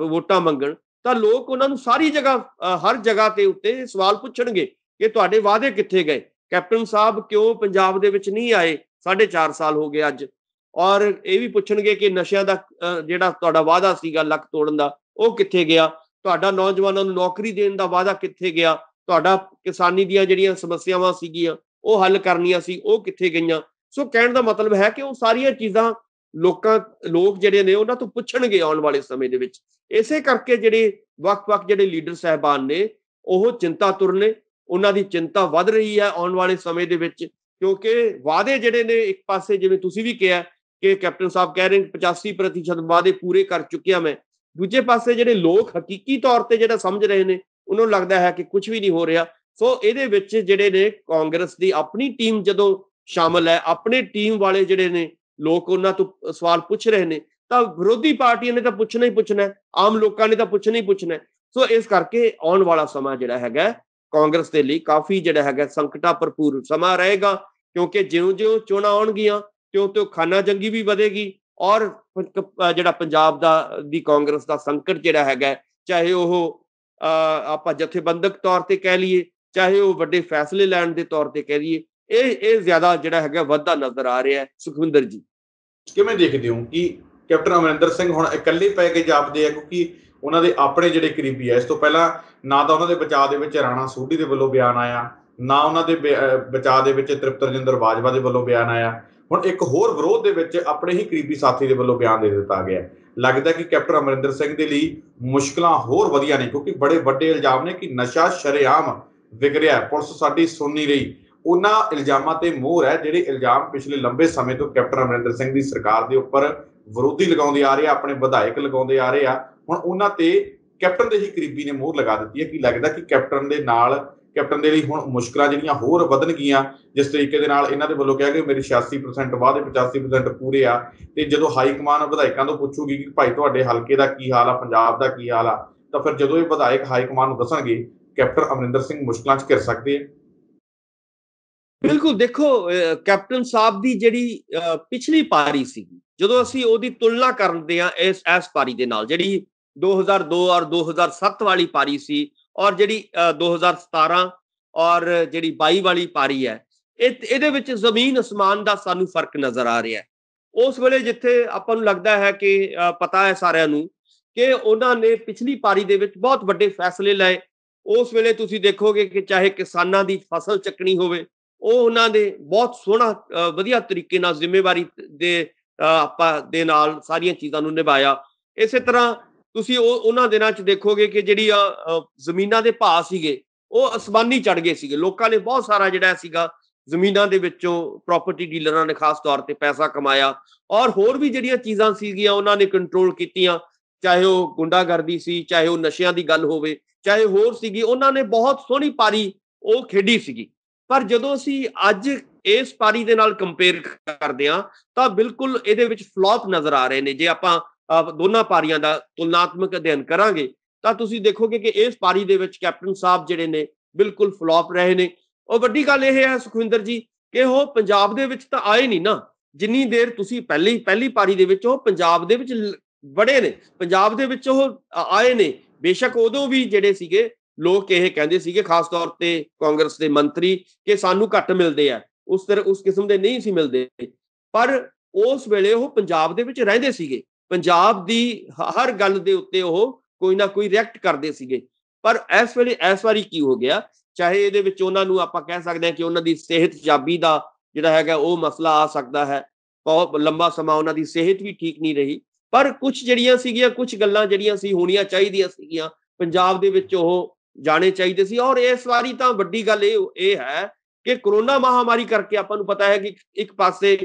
ਵੋਟਾਂ ਮੰਗਣ, ਤਾਂ ਲੋਕ ਉਹਨਾਂ ਨੂੰ ਸਾਰੀ ਜਗ੍ਹਾ ਹਰ ਜਗ੍ਹਾ ਤੇ ਉੱਤੇ ਸਵਾਲ ਪੁੱਛਣਗੇ ਕਿ ਤੁਹਾਡੇ ਵਾਅਦੇ ਕਿੱਥੇ ਗਏ, ਕੈਪਟਨ ਸਾਹਿਬ ਕਿਉਂ ਪੰਜਾਬ ਦੇ ਵਿੱਚ ਨਹੀਂ ਆਏ, 4.5 ਸਾਲ ਹੋ ਗਏ ਅੱਜ। ਔਰ ਇਹ ਵੀ ਪੁੱਛਣਗੇ ਕਿ ਨਸ਼ਿਆਂ ਦਾ ਜਿਹੜਾ ਤੁਹਾਡਾ ਵਾਅਦਾ ਸੀਗਾ ਲੱਕ ਤੋੜਨ ਦਾ ਉਹ ਕਿੱਥੇ ਗਿਆ, ਤੁਹਾਡਾ ਨੌਜਵਾਨਾਂ ਨੂੰ ਨੌਕਰੀ ਦੇਣ ਦਾ ਵਾਅਦਾ ਕਿੱਥੇ ਗਿਆ, ਤੁਹਾਡਾ ਕਿਸਾਨੀ ਦੀਆਂ ਜਿਹੜੀਆਂ ਸਮੱਸਿਆਵਾਂ ਸੀਗੀਆਂ ਉਹ ਹੱਲ ਕਰਨੀਆਂ ਸੀ ਉਹ ਕਿੱਥੇ ਗਈਆਂ। ਸੋ ਕਹਿਣ ਦਾ ਮਤਲਬ ਹੈ ਕਿ ਉਹ ਸਾਰੀਆਂ ਚੀਜ਼ਾਂ ਲੋਕ ਜਿਹੜੇ ਨੇ ਉਹਨਾਂ ਤੋਂ ਪੁੱਛਣਗੇ ਆਉਣ ਵਾਲੇ ਸਮੇਂ ਦੇ ਵਿੱਚ। ਇਸੇ ਕਰਕੇ ਜਿਹੜੇ ਵੱਖ-ਵੱਖ ਜਿਹੜੇ ਲੀਡਰ ਸਾਹਿਬਾਨ ਨੇ ਉਹ ਚਿੰਤਾਤੁਰ ਨੇ, ਉਹਨਾਂ ਦੀ ਚਿੰਤਾ ਵੱਧ ਰਹੀ ਹੈ ਆਉਣ ਵਾਲੇ ਸਮੇਂ ਦੇ ਵਿੱਚ, ਕਿਉਂਕਿ ਵਾਅਦੇ ਜਿਹੜੇ ਨੇ ਇੱਕ ਪਾਸੇ ਜਿਵੇਂ ਤੁਸੀਂ ਵੀ ਕਿਹਾ ਕਿ ਕੈਪਟਨ ਸਾਹਿਬ ਕਹਿ ਰਹੇ 85% ਵਾਅਦੇ ਪੂਰੇ ਕਰ ਚੁੱਕਿਆ ਮੈਂ, ਦੂਜੇ ਪਾਸੇ ਜਿਹੜੇ ਲੋਕ ਹਕੀਕੀ ਤੌਰ ਤੇ ਜਿਹੜਾ ਸਮਝ ਰਹੇ ਨੇ ਉਹਨਾਂ ਨੂੰ ਲੱਗਦਾ ਹੈ ਕਿ ਕੁਝ ਵੀ ਨਹੀਂ ਹੋ ਰਿਹਾ। ਸੋ ਇਹਦੇ ਵਿੱਚ ਜਿਹੜੇ ਨੇ ਕਾਂਗਰਸ ਦੀ ਆਪਣੀ ਟੀਮ ਜਦੋਂ ਸ਼ਾਮਲ ਹੈ, ਆਪਣੇ ਟੀਮ ਵਾਲੇ ਜਿਹੜੇ ਨੇ ਲੋਕ ਉਹਨਾਂ ਤੋਂ ਸਵਾਲ ਪੁੱਛ ਰਹੇ ਨੇ, ਤਾਂ ਵਿਰੋਧੀ ਪਾਰਟੀਆਂ ਨੇ ਤਾਂ ਪੁੱਛਣਾ ਹੀ ਪੁੱਛਣਾ, ਆਮ ਲੋਕਾਂ ਨੇ ਤਾਂ ਪੁੱਛਣਾ ਹੀ ਪੁੱਛਣਾ। ਸੋ ਇਸ ਕਰਕੇ ਆਉਣ ਵਾਲਾ ਸਮਾਂ ਜਿਹੜਾ ਹੈਗਾ ਕਾਂਗਰਸ ਦੇ ਲਈ ਕਾਫੀ ਜਿਹੜਾ ਹੈਗਾ ਸੰਕਟਾਂ ਭਰਪੂਰ ਸਮਾਂ ਰਹੇਗਾ, ਕਿਉਂਕਿ ਜਿਉਂ-ਜਿਉਂ ਚੋਣਾਂ ਆਉਣਗੀਆਂ ਤਿਉਂ-ਤਿਉਂ ਖਾਨਾ ਜੰਗੀ ਵੀ ਵਧੇਗੀ, ਔਰ ਜਿਹੜਾ ਪੰਜਾਬ ਦੀ ਕਾਂਗਰਸ ਦਾ ਸੰਕਟ ਜਿਹੜਾ ਹੈਗਾ, ਚਾਹੇ ਉਹ ਆਪਾਂ ਜਥੇਬੰਦਕ ਤੌਰ ਤੇ ਕਹਿ ਲਈਏ, ਚਾਹੇ ਉਹ ਵੱਡੇ ਫੈਸਲੇ ਲੈਣ ਦੇ ਤੌਰ ਤੇ ਕਹਿ ਲਈਏ, ਇਹ ਜ਼ਿਆਦਾ ਜਿਹੜਾ ਹੈਗਾ ਵੱਧਦਾ ਨਜ਼ਰ ਆ ਰਿਹਾ ਹੈ। ਸੁਖਵਿੰਦਰ ਜੀ, ਕਿਵੇਂ ਦੇਖਦੇ ਹੋ ਕਿ ਕੈਪਟਨ ਅਮਰਿੰਦਰ ਸਿੰਘ ਹੁਣ ਇਕੱਲੇ ਪੈ ਕੇ ਜਾਪਦੇ ਆ, ਕਿਉਂਕਿ ਉਹਨਾਂ ਦੇ ਆਪਣੇ ਜਿਹੜੇ ਕਰੀਬੀ ਆ, ਇਸ ਤੋਂ ਪਹਿਲਾਂ ਨਾ ਤਾਂ ਉਹਨਾਂ ਦੇ ਬਚਾਅ ਦੇ ਵਿੱਚ ਰਾਣਾ ਸੋਢੀ ਦੇ ਵੱਲੋਂ ਬਿਆਨ ਆਇਆ, ਨਾ ਉਹਨਾਂ ਦੇ ਬਚਾਅ ਦੇ ਵਿੱਚ ਤ੍ਰਿਪਤ ਰਜਿੰਦਰ ਬਾਜਵਾ ਦੇ ਵੱਲੋਂ ਬਿਆਨ ਆਇਆ, ਹੁਣ ਇੱਕ ਹੋਰ ਵਿਰੋਧ ਦੇ ਵਿੱਚ ਆਪਣੇ ਹੀ ਕਰੀਬੀ ਸਾਥੀ ਦੇ ਵੱਲੋਂ ਬਿਆਨ ਦੇ ਦਿੱਤਾ ਗਿਆ। ਲੱਗਦਾ ਕਿ ਕੈਪਟਨ ਅਮਰਿੰਦਰ ਸਿੰਘ ਦੇ ਲਈ ਮੁਸ਼ਕਲਾਂ ਹੋਰ ਵਧੀਆਂ ਨੇ, ਕਿਉਂਕਿ ਬੜੇ ਵੱਡੇ ਇਲਜ਼ਾਮ ਨੇ ਕਿ ਨਸ਼ਾ ਸ਼ਰੇਆਮ ਵਿਕ ਰਿਹਾ, ਪੁਲਿਸ ਸਾਡੀ ਸੁਣ ਨਹੀਂ ਰਹੀ। ਉਹਨਾਂ ਇਲਜ਼ਾਮਾਂ ਤੇ ਮੋਹਰ ਹੈ ਜਿਹੜੇ ਇਲਜ਼ਾਮ ਪਿਛਲੇ ਲੰਬੇ ਸਮੇਂ ਤੋਂ ਕੈਪਟਨ ਅਮਰਿੰਦਰ ਸਿੰਘ ਦੀ ਸਰਕਾਰ ਦੇ ਉੱਪਰ ਵਿਰੋਧੀ ਲਗਾਉਂਦੇ ਆ ਰਹੇ ਆ, ਆਪਣੇ ਵਿਧਾਇਕ ਲਗਾਉਂਦੇ ਆ ਰਹੇ ਆ, ਹੁਣ ਉਹਨਾਂ ਤੇ ਕੈਪਟਨ ਦੇ ਹੀ ਕਰੀਬੀ ਨੇ ਮੋਹਰ ਲਗਾ ਦਿੱਤੀ ਹੈ। ਕੀ ਲੱਗਦਾ ਕਿ ਕੈਪਟਨ ਦੇ ਲਈ ਹੁਣ ਮੁਸ਼ਕਲਾਂ ਜਿਹੜੀਆਂ ਹੋਰ ਵਧਣਗੀਆਂ, ਜਿਸ ਤਰੀਕੇ ਦੇ ਨਾਲ ਇਹਨਾਂ ਦੇ ਵੱਲੋਂ ਕਿਹਾ ਕਿ ਮੇਰੇ 86% ਵਾਅਦੇ 85% ਪੂਰੇ ਆ, ਤੇ ਜਦੋਂ ਹਾਈ ਕਮਾਨ ਵਿਧਾਇਕਾਂ ਤੋਂ ਪੁੱਛੂਗੀ ਕਿ ਭਾਈ ਤੁਹਾਡੇ ਹਲਕੇ ਦਾ ਕੀ ਹਾਲ ਆ, ਪੰਜਾਬ ਦਾ ਕੀ ਹਾਲ ਆ, ਤਾਂ ਫਿਰ ਜਦੋਂ ਇਹ ਵਿਧਾਇਕ ਹਾਈ ਕਮਾਨ ਨੂੰ ਦੱਸਣਗੇ, ਕੈਪਟਨ ਅਮਰਿੰਦਰ ਸਿੰਘ ਮੁਸ਼ਕਲਾਂ 'ਚ ਘਿਰ ਸਕਦੇ ਆ। ਬਿਲਕੁਲ, ਦੇਖੋ ਕੈਪਟਨ ਸਾਹਿਬ ਦੀ ਜਿਹੜੀ ਪਿਛਲੀ ਪਾਰੀ ਸੀਗੀ, ਜਦੋਂ ਅਸੀਂ ਉਹਦੀ ਤੁਲਨਾ ਕਰਦੇ ਹਾਂ ਇਸ ਪਾਰੀ ਦੇ ਨਾਲ, ਜਿਹੜੀ 2002 ਔਰ 2007 ਵਾਲੀ ਪਾਰੀ ਸੀ, ਔਰ ਜਿਹੜੀ 2017 ਔਰ ਜਿਹੜੀ 22 ਵਾਲੀ ਪਾਰੀ ਹੈ, ਇਹਦੇ ਵਿੱਚ ਜ਼ਮੀਨ ਅਸਮਾਨ ਦਾ ਸਾਨੂੰ ਫਰਕ ਨਜ਼ਰ ਆ ਰਿਹਾ ਹੈ। ਉਸ ਵੇਲੇ ਜਿੱਥੇ ਆਪਾਂ ਨੂੰ ਲੱਗਦਾ ਹੈ ਕਿ ਪਤਾ ਹੈ ਸਾਰਿਆਂ ਨੂੰ ਕਿ ਉਹਨਾਂ ਨੇ ਪਿਛਲੀ ਪਾਰੀ ਦੇ ਵਿੱਚ ਬਹੁਤ ਵੱਡੇ ਫੈਸਲੇ ਲਏ। ਉਸ ਵੇਲੇ ਤੁਸੀਂ ਦੇਖੋਗੇ ਕਿ ਚਾਹੇ ਕਿਸਾਨਾਂ ਦੀ ਫਸਲ ਚੱਕਣੀ ਹੋਵੇ, ਉਹ ਉਹਨਾਂ ਦੇ ਬਹੁਤ ਸੋਹਣਾ ਵਧੀਆ ਤਰੀਕੇ ਨਾਲ ਜ਼ਿੰਮੇਵਾਰੀ ਦੇ ਨਾਲ ਸਾਰੀਆਂ ਚੀਜ਼ਾਂ ਨੂੰ ਨਿਭਾਇਆ। ਇਸੇ ਤਰ੍ਹਾਂ ਤੁਸੀਂ ਉਹਨਾਂ ਦਿਨਾਂ 'ਚ ਦੇਖੋਗੇ ਕਿ ਜਿਹੜੀ ਜ਼ਮੀਨਾਂ ਦੇ ਭਾਅ ਸੀਗੇ ਉਹ ਅਸਮਾਨੀ ਚੜ੍ਹ ਗਏ ਸੀਗੇ। ਲੋਕਾਂ ਨੇ ਬਹੁਤ ਸਾਰਾ ਜਿਹੜਾ ਸੀਗਾ ਜ਼ਮੀਨਾਂ ਦੇ ਵਿੱਚੋਂ ਪ੍ਰਾਪਰਟੀ ਡੀਲਰਾਂ ਨੇ ਖਾਸ ਤੌਰ ਤੇ ਪੈਸਾ ਕਮਾਇਆ, ਔਰ ਹੋਰ ਵੀ ਜਿਹੜੀਆਂ ਚੀਜ਼ਾਂ ਸੀਗੀਆਂ ਉਹਨਾਂ ਨੇ ਕੰਟਰੋਲ ਕੀਤੀਆਂ, ਚਾਹੇ ਉਹ ਗੁੰਡਾਗਰਦੀ ਸੀ, ਚਾਹੇ ਉਹ ਨਸ਼ਿਆਂ ਦੀ ਗੱਲ ਹੋਵੇ, ਚਾਹੇ ਹੋਰ ਸੀਗੀ, ਉਹਨਾਂ ਨੇ ਬਹੁਤ ਸੋਹਣੀ ਪਾਰੀ ਉਹ ਖੇਡੀ ਸੀਗੀ। ਪਰ ਜਦੋਂ ਅਸੀਂ ਅੱਜ ਇਸ ਪਾਰੀ ਦੇ ਨਾਲ ਕੰਪੇਅਰ ਕਰਦੇ ਹਾਂ ਤਾਂ ਬਿਲਕੁਲ ਇਹਦੇ ਵਿੱਚ ਫਲॉप ਨਜ਼ਰ ਆ ਰਹੇ ਨੇ। ਜੇ ਆਪਾਂ ਦੋਨਾਂ ਪਾਰੀਆਂ ਦਾ ਤੁਲਨਾਤਮਕ ਅਧਿਐਨ ਕਰਾਂਗੇ ਤਾਂ ਤੁਸੀਂ ਦੇਖੋਗੇ ਕਿ ਇਸ ਪਾਰੀ ਦੇ ਵਿੱਚ ਕੈਪਟਨ ਸਾਹਿਬ ਜਿਹੜੇ ਨੇ ਬਿਲਕੁਲ ਫਲॉप ਰਹੇ ਨੇ। ਉਹ ਵੱਡੀ ਗੱਲ ਇਹ ਹੈ ਸੁਖਵਿੰਦਰ ਜੀ ਕਿ ਉਹ ਪੰਜਾਬ ਦੇ ਵਿੱਚ ਤਾਂ ਆਏ ਨਹੀਂ ਨਾ, ਜਿੰਨੀ ਦੇਰ ਤੁਸੀਂ ਪਹਿਲੀ ਪਾਰੀ ਦੇ ਵਿੱਚ ਉਹ ਪੰਜਾਬ ਦੇ ਵਿੱਚ ਬੜੇ ਨੇ, ਪੰਜਾਬ ਦੇ ਵਿੱਚ ਉਹ ਆਏ ਨੇ। ਬੇਸ਼ੱਕ ਉਦੋਂ ਵੀ ਜਿਹੜੇ ਸੀਗੇ ਲੋਕ ਇਹ ਕਹਿੰਦੇ ਸੀਗੇ, ਖਾਸ ਤੌਰ ਤੇ ਕਾਂਗਰਸ ਦੇ ਮੰਤਰੀ, ਕਿ ਸਾਨੂੰ ਘੱਟ ਮਿਲਦੇ ਆ, ਉਸ ਕਿਸਮ ਦੇ ਨਹੀਂ ਸੀ ਮਿਲਦੇ, ਪਰ ਉਸ ਵੇਲੇ ਉਹ ਪੰਜਾਬ ਦੇ ਵਿੱਚ ਰਹਿੰਦੇ ਸੀਗੇ, ਪੰਜਾਬ ਦੀ ਹਰ ਗੱਲ ਦੇ ਉੱਤੇ ਉਹ ਕੋਈ ਨਾ ਕੋਈ ਰਿਐਕਟ ਕਰਦੇ ਸੀਗੇ। ਪਰ ਇਸ ਵਾਰੀ ਕੀ ਹੋ ਗਿਆ, ਚਾਹੇ ਇਹਦੇ ਵਿੱਚ ਉਹਨਾਂ ਨੂੰ ਆਪਾਂ ਕਹਿ ਸਕਦੇ ਹਾਂ ਕਿ ਉਹਨਾਂ ਦੀ ਸਿਹਤਯਾਬੀ ਦਾ ਜਿਹੜਾ ਹੈਗਾ ਉਹ ਮਸਲਾ ਆ ਸਕਦਾ ਹੈ, ਬਹੁਤ ਲੰਬਾ ਸਮਾਂ ਉਹਨਾਂ ਦੀ ਸਿਹਤ ਵੀ ਠੀਕ ਨਹੀਂ ਰਹੀ, ਪਰ ਕੁਝ ਜਿਹੜੀਆਂ ਸੀਗੀਆਂ, ਕੁਝ ਗੱਲਾਂ ਜਿਹੜੀਆਂ ਸੀ ਹੋਣੀਆਂ ਚਾਹੀਦੀਆਂ ਸੀਗੀਆਂ, ਪੰਜਾਬ ਦੇ ਵਿੱਚ ਉਹ ਜਾਣੇ ਚਾਹੀਦੇ ਸੀ। ਔਰ ਇਸ ਵਾਰੀ ਤਾਂ ਵੱਡੀ ਗੱਲ ਇਹ ਹੈ ਕਿ ਕਰੋਨਾ ਮਹਾਮਾਰੀ ਕਰਕੇ ਆਪਾਂ ਨੂੰ ਪਤਾ ਹੈ ਕਿ ਇੱਕ ਪਾਸੇ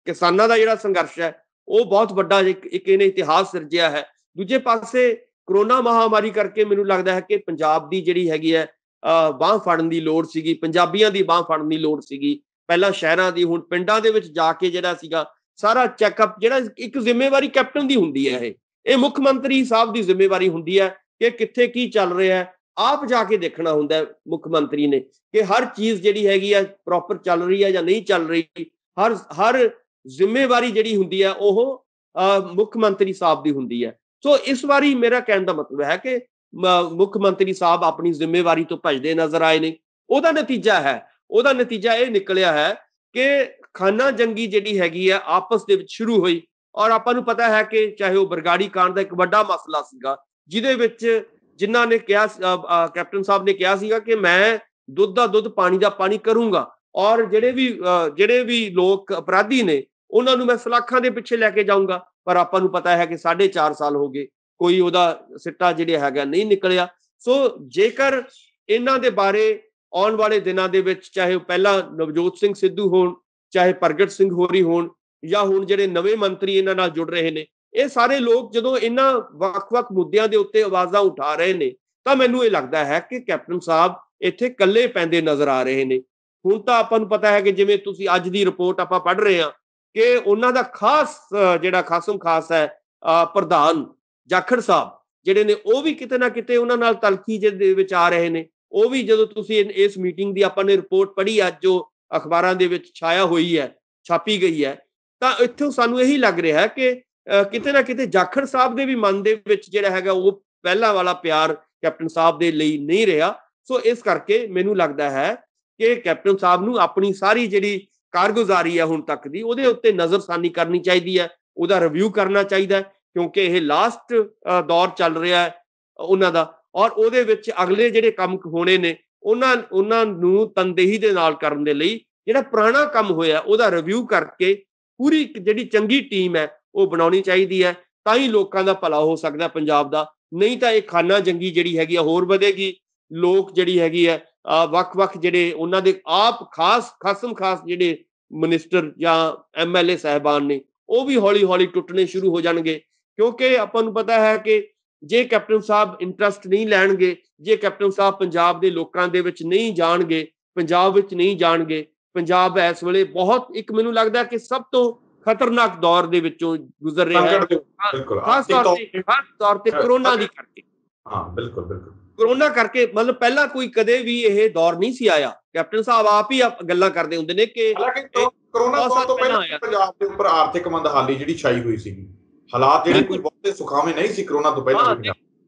ਕਿਸਾਨਾਂ ਦਾ ਜਿਹੜਾ ਸੰਘਰਸ਼ ਹੈ ਉਹ ਬਹੁਤ ਵੱਡਾ ਇੱਕ ਇਹਨੇ ਇਤਿਹਾਸ ਸਿਰਜਿਆ ਹੈ, ਦੂਜੇ ਪਾਸੇ ਕਰੋਨਾ ਮਹਾਮਾਰੀ ਕਰਕੇ ਮੈਨੂੰ ਲੱਗਦਾ ਹੈ ਕਿ ਪੰਜਾਬ ਦੀ ਜਿਹੜੀ ਹੈਗੀ ਹੈ ਬਾਂਹ ਫੜਨ ਦੀ ਲੋੜ ਸੀਗੀ, ਪੰਜਾਬੀਆਂ ਦੀ ਬਾਂਹ ਫੜਨ ਦੀ ਲੋੜ ਸੀਗੀ, ਪਹਿਲਾਂ ਸ਼ਹਿਰਾਂ ਦੀ, ਹੁਣ ਪਿੰਡਾਂ ਦੇ ਵਿੱਚ ਜਾ ਕੇ ਜਿਹੜਾ ਸੀਗਾ ਸਾਰਾ ਚੈੱਕਅਪ, ਜਿਹੜਾ ਇੱਕ ਜ਼ਿੰਮੇਵਾਰੀ ਕੈਪਟਨ ਦੀ ਹੁੰਦੀ ਹੈ, ਇਹ ਮੁੱਖ ਮੰਤਰੀ ਸਾਹਿਬ ਦੀ ਜ਼ਿੰਮੇਵਾਰੀ ਹੁੰਦੀ ਹੈ ਕਿ ਕਿੱਥੇ ਕੀ ਚੱਲ ਰਿਹਾ ਹੈ, ਆਪ ਜਾ ਕੇ ਦੇਖਣਾ ਹੁੰਦਾ ਮੁੱਖ ਮੰਤਰੀ ਨੇ ਕਿ ਹਰ ਚੀਜ਼ ਜਿਹੜੀ ਹੈਗੀ ਆ ਪ੍ਰੋਪਰ ਚੱਲ ਰਹੀ ਹੈ ਜਾਂ ਨਹੀਂ ਚੱਲ ਰਹੀ। ਹਰ ਜ਼ਿੰਮੇਵਾਰੀ ਜਿਹੜੀ ਹੁੰਦੀ ਹੈ ਉਹ ਮੁੱਖ ਮੰਤਰੀ ਸਾਹਿਬ ਦੀ ਹੁੰਦੀ ਹੈ। ਸੋ ਇਸ ਵਾਰੀ ਮੇਰਾ ਕਹਿਣ ਦਾ ਮਤਲਬ ਹੈ ਕਿ ਮੁੱਖ ਮੰਤਰੀ ਸਾਹਿਬ ਆਪਣੀ ਜ਼ਿੰਮੇਵਾਰੀ ਤੋਂ ਭੱਜਦੇ ਨਜ਼ਰ ਆਏ ਨੇ। ਉਹਦਾ ਨਤੀਜਾ ਇਹ ਨਿਕਲਿਆ ਹੈ ਕਿ ਖਾਨਾ ਜੰਗੀ ਜਿਹੜੀ ਹੈਗੀ ਹੈ ਆਪਸ ਦੇ ਵਿੱਚ ਸ਼ੁਰੂ ਹੋਈ। ਔਰ ਆਪਾਂ ਨੂੰ ਪਤਾ ਹੈ ਕਿ ਚਾਹੇ ਉਹ ਬਰਗਾੜੀ ਕਾਂਡ ਦਾ ਇੱਕ ਵੱਡਾ ਮਸਲਾ ਸੀਗਾ, ਜਿਹਦੇ ਵਿੱਚ ਜਿਨ੍ਹਾਂ ਨੇ ਕਿਹਾ, ਕੈਪਟਨ ਸਾਹਿਬ ਨੇ ਕਿਹਾ ਸੀਗਾ ਕਿ ਮੈਂ ਦੁੱਧ ਦਾ ਦੁੱਧ, ਪਾਣੀ ਦਾ ਪਾਣੀ ਕਰੂੰਗਾ, ਔਰ ਜਿਹੜੇ ਵੀ ਲੋਕ ਅਪਰਾਧੀ ਨੇ ਉਹਨਾਂ ਨੂੰ ਮੈਂ ਸਲਾਖਾਂ ਦੇ ਪਿੱਛੇ ਲੈ ਕੇ ਜਾਊਂਗਾ। ਪਰ ਆਪਾਂ ਨੂੰ ਪਤਾ ਹੈ ਕਿ 4.5 ਸਾਲ ਹੋ ਗਏ, ਕੋਈ ਉਹਦਾ ਸਿੱਟਾ ਜਿਹੜਾ ਹੈਗਾ ਨਹੀਂ ਨਿਕਲਿਆ। ਸੋ ਜੇਕਰ ਇਹਨਾਂ ਦੇ ਬਾਰੇ ਆਉਣ ਵਾਲੇ ਦਿਨਾਂ ਦੇ ਵਿੱਚ, ਚਾਹੇ ਉਹ ਪਹਿਲਾਂ ਨਵਜੋਤ ਸਿੰਘ ਸਿੱਧੂ ਹੋਣ, ਚਾਹੇ ਪ੍ਰਗਟ ਸਿੰਘ ਹੋਰੀ ਹੋਣ, ਜਾਂ ਹੁਣ ਜਿਹੜੇ ਨਵੇਂ ਮੰਤਰੀ ਇਹਨਾਂ ਨਾਲ ਜੁੜ ਰਹੇ ਨੇ, ਇਹ ਸਾਰੇ ਲੋਕ ਜਦੋਂ ਇਹਨਾਂ ਵੱਖ-ਵੱਖ ਮੁੱਦਿਆਂ ਦੇ ਉੱਤੇ ਆਵਾਜ਼ਾਂ ਉਠਾ ਰਹੇ ਨੇ, ਤਾਂ ਮੈਨੂੰ ਇਹ ਲੱਗਦਾ ਹੈ ਕਿ ਕੈਪਟਨ ਸਾਹਿਬ ਇੱਥੇ ਇਕੱਲੇ ਪੈਂਦੇ ਨਜ਼ਰ ਆ ਰਹੇ ਨੇ। ਹੁਣ ਤਾਂ ਆਪਾਂ ਨੂੰ ਪਤਾ ਹੈ ਕਿ ਜਿਵੇਂ ਤੁਸੀਂ ਅੱਜ ਦੀ ਰਿਪੋਰਟ ਆਪਾਂ ਪੜ੍ਹ ਰਹੇ ਹਾਂ ਕਿ ਉਹਨਾਂ ਦਾ ਖਾਸ ਜਿਹੜਾ ਖਾਸਮ ਖਾਸ ਹੈ ਪ੍ਰਧਾਨ ਜਾਖੜ ਸਾਹਿਬ ਜਿਹੜੇ ਨੇ, ਉਹ ਵੀ ਕਿਤੇ ਨਾ ਕਿਤੇ ਉਹਨਾਂ ਨਾਲ ਤਲਖੀ ਦੇ ਵਿੱਚ ਆ ਰਹੇ ਨੇ। ਉਹ ਵੀ ਜਦੋਂ ਤੁਸੀਂ ਇਸ ਮੀਟਿੰਗ ਦੀ ਆਪਾਂ ਨੇ ਰਿਪੋਰਟ ਪੜ੍ਹੀ ਅੱਜ ਜੋ ਅਖਬਾਰਾਂ ਦੇ ਵਿੱਚ ਛਾਪੀ ਗਈ ਹੈ, ਤਾਂ ਇੱਥੋਂ ਸਾਨੂੰ ਇਹੀ ਲੱਗ ਰਿਹਾ ਹੈ ਕਿ ਕਿਤੇ ਨਾ ਕਿਤੇ ਜਾਖੜ ਸਾਹਿਬ ਦੇ ਵੀ ਮਨ ਦੇ ਵਿੱਚ ਜਿਹੜਾ ਹੈਗਾ ਉਹ ਪਹਿਲਾਂ ਵਾਲਾ ਪਿਆਰ ਕੈਪਟਨ ਸਾਹਿਬ ਦੇ ਲਈ ਨਹੀਂ ਰਿਹਾ। ਸੋ ਇਸ ਕਰਕੇ ਮੈਨੂੰ ਲੱਗਦਾ ਹੈ ਕਿ ਕੈਪਟਨ ਸਾਹਿਬ ਨੂੰ ਆਪਣੀ ਸਾਰੀ ਜਿਹੜੀ ਕਾਰਗੁਜ਼ਾਰੀ ਹੈ ਹੁਣ ਤੱਕ ਦੀ, ਉਹਦੇ ਉੱਤੇ ਨਜ਼ਰਸਾਨੀ ਕਰਨੀ ਚਾਹੀਦੀ ਹੈ, ਉਹਦਾ ਰਿਵਿਊ ਕਰਨਾ ਚਾਹੀਦਾ, ਕਿਉਂਕਿ ਇਹ ਲਾਸਟ ਦੌਰ ਚੱਲ ਰਿਹਾ ਹੈ ਉਹਨਾਂ ਦਾ। ਔਰ ਉਹਦੇ ਵਿੱਚ ਅਗਲੇ ਜਿਹੜੇ ਕੰਮ ਹੋਣੇ ਨੇ ਉਹਨਾਂ ਨੂੰ ਤਨਦੇਹੀ ਦੇ ਨਾਲ ਕਰਨ ਦੇ ਲਈ ਜਿਹੜਾ ਪੁਰਾਣਾ ਕੰਮ ਹੋਇਆ ਉਹਦਾ ਰਿਵਿਊ ਕਰਕੇ ਪੂਰੀ ਜਿਹੜੀ ਚੰਗੀ ਟੀਮ ਹੈ ਉਹ ਬਣਾਉਣੀ ਚਾਹੀਦੀ ਹੈ, ਤਾਂ ਹੀ ਲੋਕਾਂ ਦਾ ਭਲਾ ਹੋ ਸਕਦਾ ਪੰਜਾਬ ਦਾ। ਨਹੀਂ ਤਾਂ ਇਹ ਖਾਨਾ ਜੰਗੀ ਜਿਹੜੀ ਹੈਗੀ ਆ ਹੋਰ ਵਧੇਗੀ। ਲੋਕ ਜਿਹੜੀ ਹੈਗੀ ਹੈ ਵੱਖ-ਵੱਖ ਜਿਹੜੇ ਉਹਨਾਂ ਦੇ ਆਪ ਖਾਸ ਜਿਹੜੇ ਮਿਨਿਸਟਰ ਜਾਂ MLA ਸਾਹਿਬਾਨ ਨੇ, ਉਹ ਵੀ ਹੌਲੀ-ਹੌਲੀ ਟੁੱਟਣੇ ਸ਼ੁਰੂ ਹੋ ਜਾਣਗੇ, ਕਿਉਂਕਿ ਆਪਾਂ ਨੂੰ ਪਤਾ ਹੈ ਕਿ ਜੇ ਕੈਪਟਨ ਸਾਹਿਬ ਇੰਟਰਸਟ ਨਹੀਂ ਲੈਣਗੇ, ਜੇ ਕੈਪਟਨ ਸਾਹਿਬ ਪੰਜਾਬ ਦੇ ਲੋਕਾਂ ਦੇ ਵਿੱਚ ਨਹੀਂ ਜਾਣਗੇ, ਪੰਜਾਬ ਵਿੱਚ ਨਹੀਂ ਜਾਣਗੇ, ਪੰਜਾਬ ਇਸ ਵੇਲੇ ਬਹੁਤ, ਇੱਕ ਮੈਨੂੰ ਲੱਗਦਾ ਕਿ ਸਭ ਤੋਂ ਖਤਰਨਾਕ ਦੌਰ ਦੇ ਵਿੱਚੋਂ ਗੁਜ਼ਰ ਰਿਹਾ ਹੈ, ਖਾਸ ਤੌਰ ਤੇ ਕਰੋਨਾ ਦੀ ਕਰਕੇ। ਹਾਂ, ਬਿਲਕੁਲ ਕਰੋਨਾ ਕਰਕੇ, ਮਤਲਬ ਪਹਿਲਾਂ ਕੋਈ ਕਦੇ ਵੀ ਇਹ ਦੌਰ ਨਹੀਂ ਸੀ ਆਇਆ। ਕੈਪਟਨ ਸਾਹਿਬ ਆਪ ਹੀ ਗੱਲਾਂ ਕਰਦੇ ਹੁੰਦੇ ਨੇ ਕਿ ਕਰੋਨਾ ਤੋਂ ਪਹਿਲਾਂ ਪੰਜਾਬ ਦੇ ਉੱਪਰ ਆਰਥਿਕ ਮੰਦਹਾਲੀ ਜਿਹੜੀ ਛਾਈ ਹੋਈ ਸੀਗੀ, ਹਾਲਾਤ ਜਿਹੜੇ ਕੋਈ ਬਹੁਤੇ ਸੁਖਾਵੇਂ ਨਹੀਂ ਸੀ ਕਰੋਨਾ ਤੋਂ ਪਹਿਲਾਂ।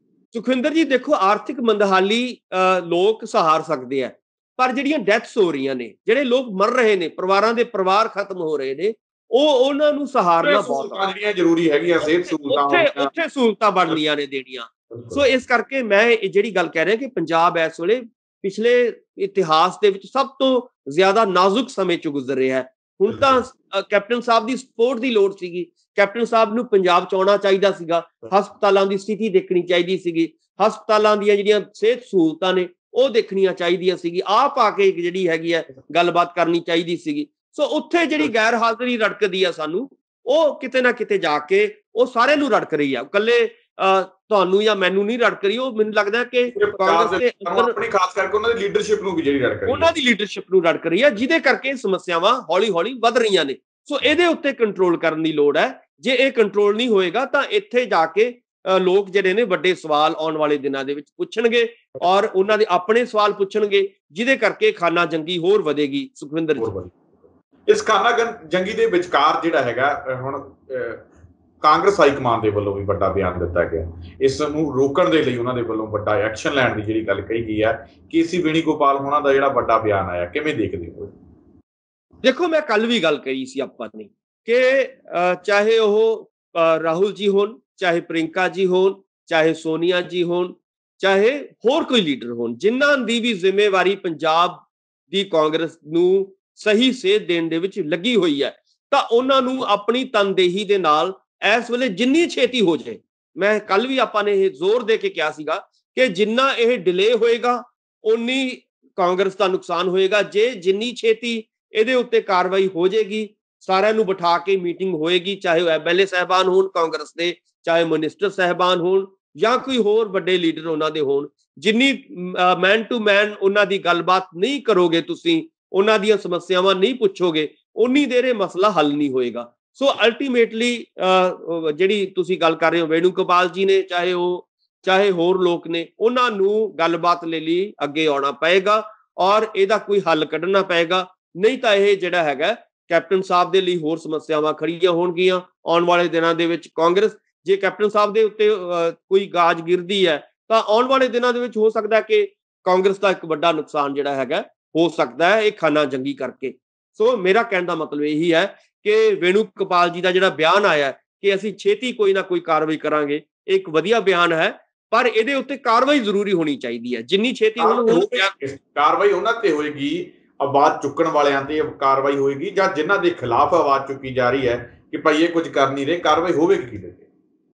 ਸੁਖਵਿੰਦਰ ਜੀ ਦੇਖੋ, ਆਰਥਿਕ ਮੰਦਹਾਲੀ ਲੋਕ ਸਹਾਰ ਸਕਦੇ ਆ, ਪਰ ਜਿਹੜੀਆਂ ਡੈਥਸ ਹੋ ਰਹੀਆਂ ਨੇ, ਜਿਹੜੇ ਲੋਕ ਮਰ ਰਹੇ ਨੇ, ਪਰਿਵਾਰ ਖਤਮ ਹੋ ਰਹੇ ਨੇ, ਉਹਨਾਂ ਨੂੰ ਸਹਾਰਨਾ ਬਹੁਤ ਜ਼ਰੂਰੀ ਹੈਗੀਆਂ। ਸਿਹਤ ਸਹੂਲਤਾਂ ਉੱਥੇ ਸਹੂਲਤਾਂ ਬਣਦੀਆਂ ਨੇ ਦੇਣੀਆਂ। ਸੋ ਇਸ ਕਰਕੇ ਮੈਂ ਜਿਹੜੀ ਗੱਲ ਕਹਿ ਰਿਹਾ ਕਿ ਪੰਜਾਬ ਇਸ ਵੇਲੇ ਪਿਛਲੇ ਇਤਿਹਾਸ ਦੇ ਵਿੱਚ ਸਭ ਤੋਂ ਜ਼ਿਆਦਾ ਨਾਜ਼ੁਕ ਸਮੇਂ ਚ ਗੁਜ਼ਰ ਰਿਹਾ ਹੈ। ਹੁਣ ਤਾਂ ਕੈਪਟਨ ਸਾਹਿਬ ਦੀ ਸਪੋਰਟ ਦੀ ਲੋੜ ਸੀਗੀ। ਕੈਪਟਨ ਸਾਹਿਬ ਨੂੰ ਪੰਜਾਬ ਚ ਆਉਣਾ ਚਾਹੀਦਾ ਸੀਗਾ, ਹਸਪਤਾਲਾਂ ਦੀ ਸਥਿਤੀ ਦੇਖਣੀ ਚਾਹੀਦੀ ਸੀਗੀ, ਹਸਪਤਾਲਾਂ ਦੀਆਂ ਜਿਹੜੀਆਂ ਸਿਹਤ ਸਹੂਲਤਾਂ ਨੇ ਉਹ ਦੇਖਣੀਆਂ ਚਾਹੀਦੀਆਂ ਸੀਗੀ, ਆਪ ਆ ਕੇ ਜਿਹੜੀ ਹੈਗੀ ਹੈ ਗੱਲਬਾਤ ਕਰਨੀ ਚਾਹੀਦੀ ਸੀਗੀ। ਸੋ ਉੱਥੇ ਜਿਹੜੀ ਗੈਰ ਹਾਜ਼ਰੀ ਰੜਕਦੀ ਆ ਸਾਨੂੰ, ਉਹ ਕਿਤੇ ਨਾ ਕਿਤੇ ਜਾ ਕੇ ਉਹ ਸਾਰਿਆਂ ਨੂੰ ਰੜਕ ਰਹੀ ਆ, ਇਕੱਲੇ ਤੁਹਾਨੂੰ ਜਾਂ ਮੈਨੂੰ ਨਹੀਂ ਰੜਕ ਰਹੀ। ਉਹ ਮੈਨੂੰ ਲੱਗਦਾ ਕਿ ਕਾਂਗਰਸ ਦੇ ਅੰਦਰ ਖਾਸ ਕਰਕੇ ਉਹਨਾਂ ਦੀ ਲੀਡਰਸ਼ਿਪ ਨੂੰ ਵੀ ਜਿਹੜੀ ਰੜਕ ਰਹੀ ਹੈ, ਉਹਨਾਂ ਦੀ ਲੀਡਰਸ਼ਿਪ ਨੂੰ ਰੜਕ ਰਹੀ ਹੈ, ਜਿਹਦੇ ਕਰਕੇ ਸਮੱਸਿਆਵਾਂ ਹੌਲੀ-ਹੌਲੀ ਵੱਧ ਰਹੀਆਂ ਨੇ। ਸੋ ਇਹਦੇ ਉੱਤੇ ਕੰਟਰੋਲ ਕਰਨ ਦੀ ਲੋੜ ਹੈ। ਜੇ ਇਹ ਕੰਟਰੋਲ ਨਹੀਂ ਹੋਏਗਾ ਤਾਂ ਇੱਥੇ ਜਾ ਕੇ ਲੋਕ ਜਿਹੜੇ ਨੇ ਵੱਡੇ ਸਵਾਲ ਆਉਣ ਵਾਲੇ ਦਿਨਾਂ ਦੇ ਵਿੱਚ ਪੁੱਛਣਗੇ ਔਰ ਉਹਨਾਂ ਦੇ ਆਪਣੇ ਸਵਾਲ ਪੁੱਛਣਗੇ, ਜਿਹਦੇ ਕਰਕੇ ਖਾਨਾ ਜੰਗੀ ਹੋਰ ਵਧੇਗੀ। ਸੁਖਵਿੰਦਰ ਜੀ, ਇਸ ਖਾਨਾ ਜੰਗੀ ਦੇ ਵਿਚਕਾਰ ਜਿਹੜਾ ਹੈਗਾ ਹੁਣ ਕਾਂਗਰਸ ਹਾਈ ਕਮਾਨ ਦੇ ਵੱਲੋਂ ਵੀ ਵੱਡਾ ਬਿਆਨ ਦਿੱਤਾ ਗਿਆ, ਇਸ ਨੂੰ ਰੋਕਣ ਦੇ ਲਈ ਉਹਨਾਂ ਦੇ ਵੱਲੋਂ ਵੱਡਾ ਐਕਸ਼ਨ ਲੈਣ ਦੀ ਜਿਹੜੀ ਗੱਲ ਕਹੀ ਗਈ ਹੈ। ਕੇਸੀ ਵੇਣੂਗੋਪਾਲ ਹੋਣਾ ਦਾ ਜਿਹੜਾ ਵੱਡਾ ਬਿਆਨ ਆਇਆ, ਕਿਵੇਂ ਦੇਖਦੇ ਹੋ? ਦੇਖੋ, ਮੈਂ ਕੱਲ ਵੀ ਗੱਲ ਕਹੀ ਸੀ ਆਪਾਂ ਨੇ ਕਿ ਚਾਹੇ ਉਹ ਰਾਹੁਲ ਜੀ ਹੋਣ, ਚਾਹੇ ਪ੍ਰਿੰਕਾ ਜੀ ਹੋਣ, ਚਾਹੇ ਸੋਨੀਆ ਜੀ ਹੋਣ, ਚਾਹੇ ਹੋਰ ਕੋਈ ਲੀਡਰ ਹੋਣ, ਜਿਨ੍ਹਾਂ ਦੀ ਵੀ ਜ਼ਿੰਮੇਵਾਰੀ ਪੰਜਾਬ ਦੀ ਕਾਂਗਰਸ ਨੂੰ ਸਹੀ ਸੇਧ ਦੇਣ ਦੇ ਵਿੱਚ ਲੱਗੀ ਹੋਈ ਹੈ, ਤਾਂ ਉਹਨਾਂ ਨੂੰ ਆਪਣੀ ਤਨਦੇਹੀ ਦੇ ਨਾਲ ਇਸ ਵੇਲੇ ਜਿੰਨੀ ਛੇਤੀ ਹੋ ਜਾਏ, ਮੈਂ ਕੱਲ ਵੀ ਆਪਾਂ ਨੇ ਇਹ ਜ਼ੋਰ ਦੇ ਕੇ ਕਿਹਾ ਸੀਗਾ ਕਿ ਜਿੰਨਾ ਇਹ ਡਿਲੇ ਹੋਏਗਾ ਉਨੀ ਕਾਂਗਰਸ ਦਾ ਨੁਕਸਾਨ ਹੋਏਗਾ। ਜੇ ਜਿੰਨੀ ਛੇਤੀ ਇਹਦੇ ਉੱਤੇ ਕਾਰਵਾਈ ਹੋ ਜਾਏਗੀ, ਸਾਰਿਆਂ ਨੂੰ ਬਿਠਾ ਕੇ ਮੀਟਿੰਗ ਹੋਏਗੀ, ਚਾਹੇ ਉਹ MLA ਸਾਹਿਬਾਨ ਹੋਣ ਕਾਂਗਰਸ ਦੇ, ਚਾਹੇ ਮਿਨਿਸਟਰ ਸਾਹਿਬਾਨ ਹੋਣ ਜਾਂ ਕੋਈ ਹੋਰ ਵੱਡੇ ਲੀਡਰ ਉਹਨਾਂ ਦੇ ਹੋਣ, ਜਿੰਨੀ ਮੈਨ ਟੂ ਮੈਨ ਉਹਨਾਂ ਦੀ ਗੱਲਬਾਤ ਨਹੀਂ ਕਰੋਗੇ, ਤੁਸੀਂ ਉਹਨਾਂ ਦੀਆਂ ਸਮੱਸਿਆਵਾਂ ਨਹੀਂ ਪੁੱਛੋਗੇ, ਉਨੀ ਦੇਰ ਇਹ ਮਸਲਾ ਹੱਲ ਨਹੀਂ ਹੋਏਗਾ। ਸੋ ਅਲਟੀਮੇਟਲੀ ਜਿਹੜੀ ਤੁਸੀਂ ਗੱਲ ਕਰ ਰਹੇ ਹੋ, ਵੇਣੂਗੋਪਾਲ ਜੀ ਨੇ, ਚਾਹੇ ਹੋਰ ਲੋਕ ਨੇ, ਉਹਨਾਂ ਨੂੰ ਗੱਲਬਾਤ ਲਈ ਅੱਗੇ ਆਉਣਾ ਪਏਗਾ ਔਰ ਇਹਦਾ ਕੋਈ ਹੱਲ ਕੱਢਣਾ ਪਏਗਾ। ਨਹੀਂ ਤਾਂ ਇਹ ਜਿਹੜਾ ਹੈਗਾ ਕੈਪਟਨ ਸਾਹਿਬ ਦੇ ਲਈ ਹੋਰ ਸਮੱਸਿਆਵਾਂ ਖੜੀਆਂ ਹੋਣਗੀਆਂ ਆਉਣ ਵਾਲੇ ਦਿਨਾਂ ਦੇ ਵਿੱਚ। ਕਾਂਗਰਸ ਜੇ ਕੈਪਟਨ ਸਾਹਿਬ ਦੇ ਉੱਤੇ ਕੋਈ ਗਾਜ ਗਿਰਦੀ ਹੈ ਤਾਂ ਆਉਣ ਵਾਲੇ ਦਿਨਾਂ ਦੇ ਵਿੱਚ ਹੋ ਸਕਦਾ ਕਿ ਕਾਂਗਰਸ ਦਾ ਇੱਕ ਵੱਡਾ ਨੁਕਸਾਨ ਜਿਹੜਾ ਹੈਗਾ ਹੋ ਸਕਦਾ ਹੈ ਇਹ ਖਾਨਾ ਜੰਗੀ ਕਰਕੇ। ਸੋ ਮੇਰਾ ਕਹਿਣ ਦਾ ਮਤਲਬ ਇਹੀ ਹੈ ਕਿ ਵੇਣੂਗੋਪਾਲ ਜੀ ਦਾ ਜਿਹੜਾ ਬਿਆਨ ਆਇਆ ਕਿ ਅਸੀਂ ਛੇਤੀ ਕੋਈ ਨਾ ਕੋਈ ਕਾਰਵਾਈ ਕਰਾਂਗੇ, ਇੱਕ ਵਧੀਆ ਬਿਆਨ ਹੈ, ਪਰ ਇਹਦੇ ਉੱਤੇ ਕਾਰਵਾਈ ਜ਼ਰੂਰੀ ਹੋਣੀ ਚਾਹੀਦੀ ਹੈ। ਜਿੰਨੀ ਛੇਤੀ ਕਾਰਵਾਈ ਉਹਨਾਂ ਤੇ ਹੋਏਗੀ, ਆਵਾਜ਼ ਚੁੱਕਣ ਵਾਲਿਆਂ ਤੇ ਕਾਰਵਾਈ ਹੋਏਗੀ, ਜਾਂ ਜਿਨ੍ਹਾਂ ਦੇ ਖਿਲਾਫ ਆਵਾਜ਼ ਚੁੱਕੀ ਜਾ ਰਹੀ ਹੈ ਕਿ ਭਾਈ ਇਹ ਕੁਝ ਕਰ ਨਹੀਂ ਰਹੇ, ਕਾਰਵਾਈ ਹੋਵੇਗੀ ਕਿਹਦੇ ਤੇ?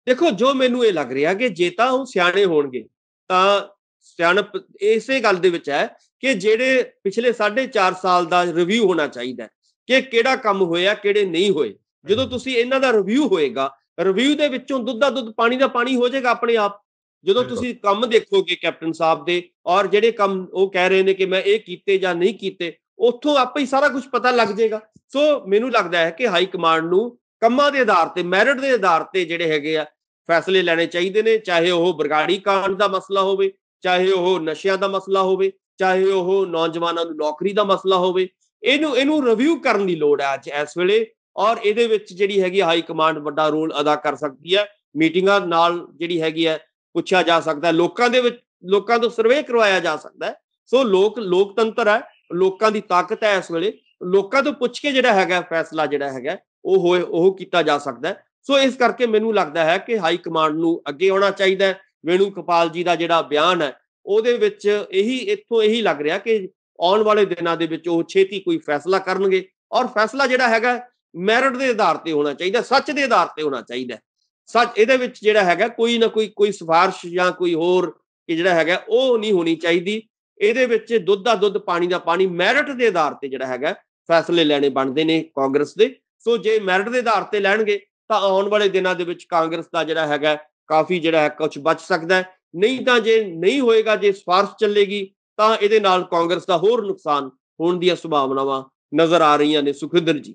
ਦੇਖੋ, ਜੋ ਮੈਨੂੰ ਇਹ ਲੱਗ ਰਿਹਾ ਕਿ ਜੇ ਤਾਂ ਉਹ ਸਿਆਣੇ ਹੋਣਗੇ ਤਾਂ ਸਿਆਣਪ ਇਸੇ ਗੱਲ ਦੇ ਵਿੱਚ ਹੈ ਕਿ ਜਿਹੜੇ ਪਿਛਲੇ 4.5 ਸਾਲ ਦਾ ਰਿਵਿਊ ਹੋਣਾ ਚਾਹੀਦਾ ਕਿ ਕਿਹੜਾ ਕੰਮ ਹੋਇਆ, ਕਿਹੜੇ ਨਹੀਂ ਹੋਏ। ਜਦੋਂ ਤੁਸੀਂ ਇਹਨਾਂ ਦਾ ਰਿਵਿਊ ਹੋਏਗਾ, ਰਿਵਿਊ ਦੇ ਵਿੱਚੋਂ ਦੁੱਧ ਦਾ ਦੁੱਧ, ਪਾਣੀ ਦਾ ਪਾਣੀ ਹੋ ਜਾਏਗਾ ਆਪਣੇ ਆਪ। ਜਦੋਂ ਤੁਸੀਂ ਕੰਮ ਦੇਖੋਗੇ ਕੈਪਟਨ ਸਾਹਿਬ ਦੇ ਔਰ ਜਿਹੜੇ ਕੰਮ ਉਹ ਕਹਿ ਰਹੇ ਨੇ ਕਿ ਮੈਂ ਇਹ ਕੀਤੇ ਜਾਂ ਨਹੀਂ ਕੀਤੇ, ਉੱਥੋਂ ਆਪੇ ਹੀ ਸਾਰਾ ਕੁਝ ਪਤਾ ਲੱਗ ਜਾਏਗਾ। ਸੋ ਮੈਨੂੰ ਲੱਗਦਾ ਹੈ ਕਿ ਹਾਈ ਕਮਾਂਡ ਨੂੰ ਕੰਮਾਂ ਦੇ ਆਧਾਰ ਤੇ, ਮੈਰਿਟ ਦੇ ਆਧਾਰ ਤੇ ਜਿਹੜੇ ਹੈਗੇ ਆ ਫੈਸਲੇ ਲੈਣੇ ਚਾਹੀਦੇ ਨੇ, ਚਾਹੇ ਉਹ ਬਰਗਾੜੀ ਕਾਂਡ ਦਾ ਮਸਲਾ ਹੋਵੇ, ਚਾਹੇ ਉਹ ਨਸ਼ਿਆਂ ਦਾ ਮਸਲਾ ਹੋਵੇ, ਚਾਹੇ ਉਹ ਨੌਜਵਾਨਾਂ ਨੂੰ ਨੌਕਰੀ ਦਾ ਮਸਲਾ ਹੋਵੇ। ਇਹਨੂੰ ਰਿਵਿਊ ਕਰਨ ਦੀ ਲੋੜ ਹੈ ਅੱਜ ਇਸ ਵੇਲੇ, ਔਰ ਇਹਦੇ ਵਿੱਚ ਜਿਹੜੀ ਹੈਗੀ ਹਾਈ ਕਮਾਂਡ ਵੱਡਾ ਰੋਲ ਅਦਾ ਕਰ ਸਕਦੀ ਹੈ। ਮੀਟਿੰਗਾਂ ਨਾਲ ਜਿਹੜੀ ਹੈਗੀ ਹੈ ਪੁੱਛਿਆ ਜਾ ਸਕਦਾ, ਲੋਕਾਂ ਤੋਂ ਸਰਵੇ ਕਰਵਾਇਆ ਜਾ ਸਕਦਾ। ਸੋ ਲੋਕਤੰਤਰ ਹੈ, ਲੋਕਾਂ ਦੀ ਤਾਕਤ ਹੈ, ਇਸ ਵੇਲੇ ਲੋਕਾਂ ਤੋਂ ਪੁੱਛ ਕੇ ਜਿਹੜਾ ਹੈਗਾ ਫੈਸਲਾ ਜਿਹੜਾ ਹੈਗਾ ਉਹ ਕੀਤਾ ਜਾ ਸਕਦਾ। ਸੋ ਇਸ ਕਰਕੇ ਮੈਨੂੰ ਲੱਗਦਾ ਹੈ ਕਿ ਹਾਈ ਕਮਾਂਡ ਨੂੰ ਅੱਗੇ ਆਉਣਾ ਚਾਹੀਦਾ। ਵੇਣੂਗੋਪਾਲ ਜੀ ਦਾ ਜਿਹੜਾ ਬਿਆਨ ਹੈ ਉਹਦੇ ਵਿੱਚ ਇੱਥੋਂ ਇਹੀ ਲੱਗ ਰਿਹਾ ਕਿ ਆਉਣ ਵਾਲੇ ਦਿਨਾਂ ਦੇ ਵਿੱਚ ਉਹ ਛੇਤੀ ਕੋਈ ਫੈਸਲਾ ਕਰਨਗੇ, ਔਰ ਫੈਸਲਾ ਜਿਹੜਾ ਹੈਗਾ ਮੈਰਿਟ ਦੇ ਆਧਾਰ ਤੇ ਹੋਣਾ ਚਾਹੀਦਾ, ਸੱਚ ਦੇ ਆਧਾਰ ਤੇ ਹੋਣਾ ਚਾਹੀਦਾ। ਸੱਚ ਇਹਦੇ ਵਿੱਚ ਜਿਹੜਾ ਹੈਗਾ ਕੋਈ ਨਾ ਕੋਈ ਸਿਫਾਰਿਸ਼ ਜਾਂ ਕੋਈ ਹੋਰ ਜਿਹੜਾ ਹੈਗਾ ਉਹ ਨਹੀਂ ਹੋਣੀ ਚਾਹੀਦੀ। ਇਹਦੇ ਵਿੱਚ ਦੁੱਧ ਦਾ ਦੁੱਧ, ਪਾਣੀ ਦਾ ਪਾਣੀ, ਮੈਰਿਟ ਦੇ ਆਧਾਰ ਤੇ ਜਿਹੜਾ ਹੈਗਾ ਫੈਸਲੇ ਲੈਣੇ ਬਣਦੇ ਨੇ ਕਾਂਗਰਸ ਦੇ। ਸੋ ਜੇ ਮੈਰਿਟ ਦੇ ਆਧਾਰ ਤੇ ਲੈਣਗੇ ਤਾਂ ਆਉਣ ਵਾਲੇ ਦਿਨਾਂ ਦੇ ਵਿੱਚ ਕਾਂਗਰਸ ਦਾ ਜਿਹੜਾ ਹੈਗਾ ਕਾਫੀ ਜਿਹੜਾ ਹੈ ਕੁਝ ਬਚ ਸਕਦਾ। ਨਹੀਂ ਤਾਂ ਜੇ ਨਹੀਂ ਹੋਏਗਾ, ਜੇ ਸਿਫਾਰਿਸ਼ ਚੱਲੇਗੀ ਤਾਂ ਇਹਦੇ ਨਾਲ ਕਾਂਗਰਸ ਦਾ ਹੋਰ ਨੁਕਸਾਨ ਹੋਣ ਦੀਆਂ ਸੰਭਾਵਨਾਵਾਂ ਨਜ਼ਰ ਆ ਰਹੀਆਂ ਨੇ। ਸੁਖਵਿੰਦਰ ਜੀ,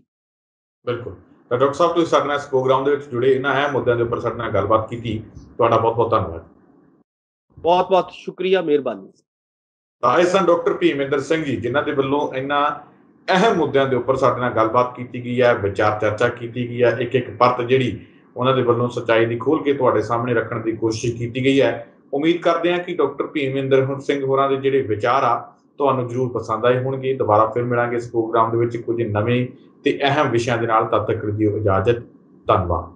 ਬਿਲਕੁਲ। ਤਾਂ ਡਾਕਟਰ ਸਾਹਿਬ, ਤੁਸੀਂ ਸਾਡੇ ਨਾਲ ਇਸ ਪ੍ਰੋਗਰਾਮ ਦੇ ਵਿੱਚ ਜੁੜੇ, ਇਹਨਾਂ ਅਹਿਮ ਮੁੱਦਿਆਂ ਦੇ ਉੱਪਰ ਸਾਡੇ ਨਾਲ ਗੱਲਬਾਤ ਕੀਤੀ, ਤੁਹਾਡਾ ਬਹੁਤ ਬਹੁਤ ਧੰਨਵਾਦ। ਬਹੁਤ ਬਹੁਤ ਸ਼ੁਕਰੀਆ, ਮਿਹਰਬਾਨੀ। ਤਾਂ ਇਹ ਸਨ ਡਾਕਟਰ ਭੀਮਿੰਦਰ ਸਿੰਘ ਜੀ, ਜਿਨ੍ਹਾਂ ਦੇ ਵੱਲੋਂ ਇਹਨਾਂ ਅਹਿਮ ਮੁੱਦਿਆਂ ਦੇ ਉੱਪਰ ਸਾਡੇ ਨਾਲ ਗੱਲਬਾਤ ਕੀਤੀ ਗਈ ਹੈ, ਵਿਚਾਰ ਚਰਚਾ ਕੀਤੀ ਗਈ ਹੈ। ਇੱਕ ਪਰਤ ਜਿਹੜੀ ਉਹਨਾਂ ਦੇ ਵੱਲੋਂ ਸੱਚਾਈ ਦੀ ਖੋਲ੍ਹ ਕੇ ਤੁਹਾਡੇ ਸਾਹਮਣੇ ਰੱਖਣ ਦੀ ਕੋਸ਼ਿਸ਼ ਕੀਤੀ ਗਈ ਹੈ। ਉਮੀਦ ਕਰਦੇ ਹਾਂ ਕਿ ਡਾਕਟਰ ਭੀਮਿੰਦਰ ਸਿੰਘ ਹੋਰਾਂ ਦੇ ਜਿਹੜੇ ਵਿਚਾਰ ਆ ਤੁਹਾਨੂੰ ਜ਼ਰੂਰ ਪਸੰਦ ਆਏ ਹੋਣਗੇ। ਦੁਬਾਰਾ ਫਿਰ ਮਿਲਾਂਗੇ ਇਸ ਪ੍ਰੋਗਰਾਮ ਦੇ ਵਿੱਚ ਕੁਝ ਨਵੇਂ ਤੇ ਅਹਿਮ ਵਿਸ਼ਿਆਂ ਦੇ ਨਾਲ। ਤਦ ਤੱਕ ਦਿਓ ਇਜਾਜ਼ਤ। ਧੰਨਵਾਦ।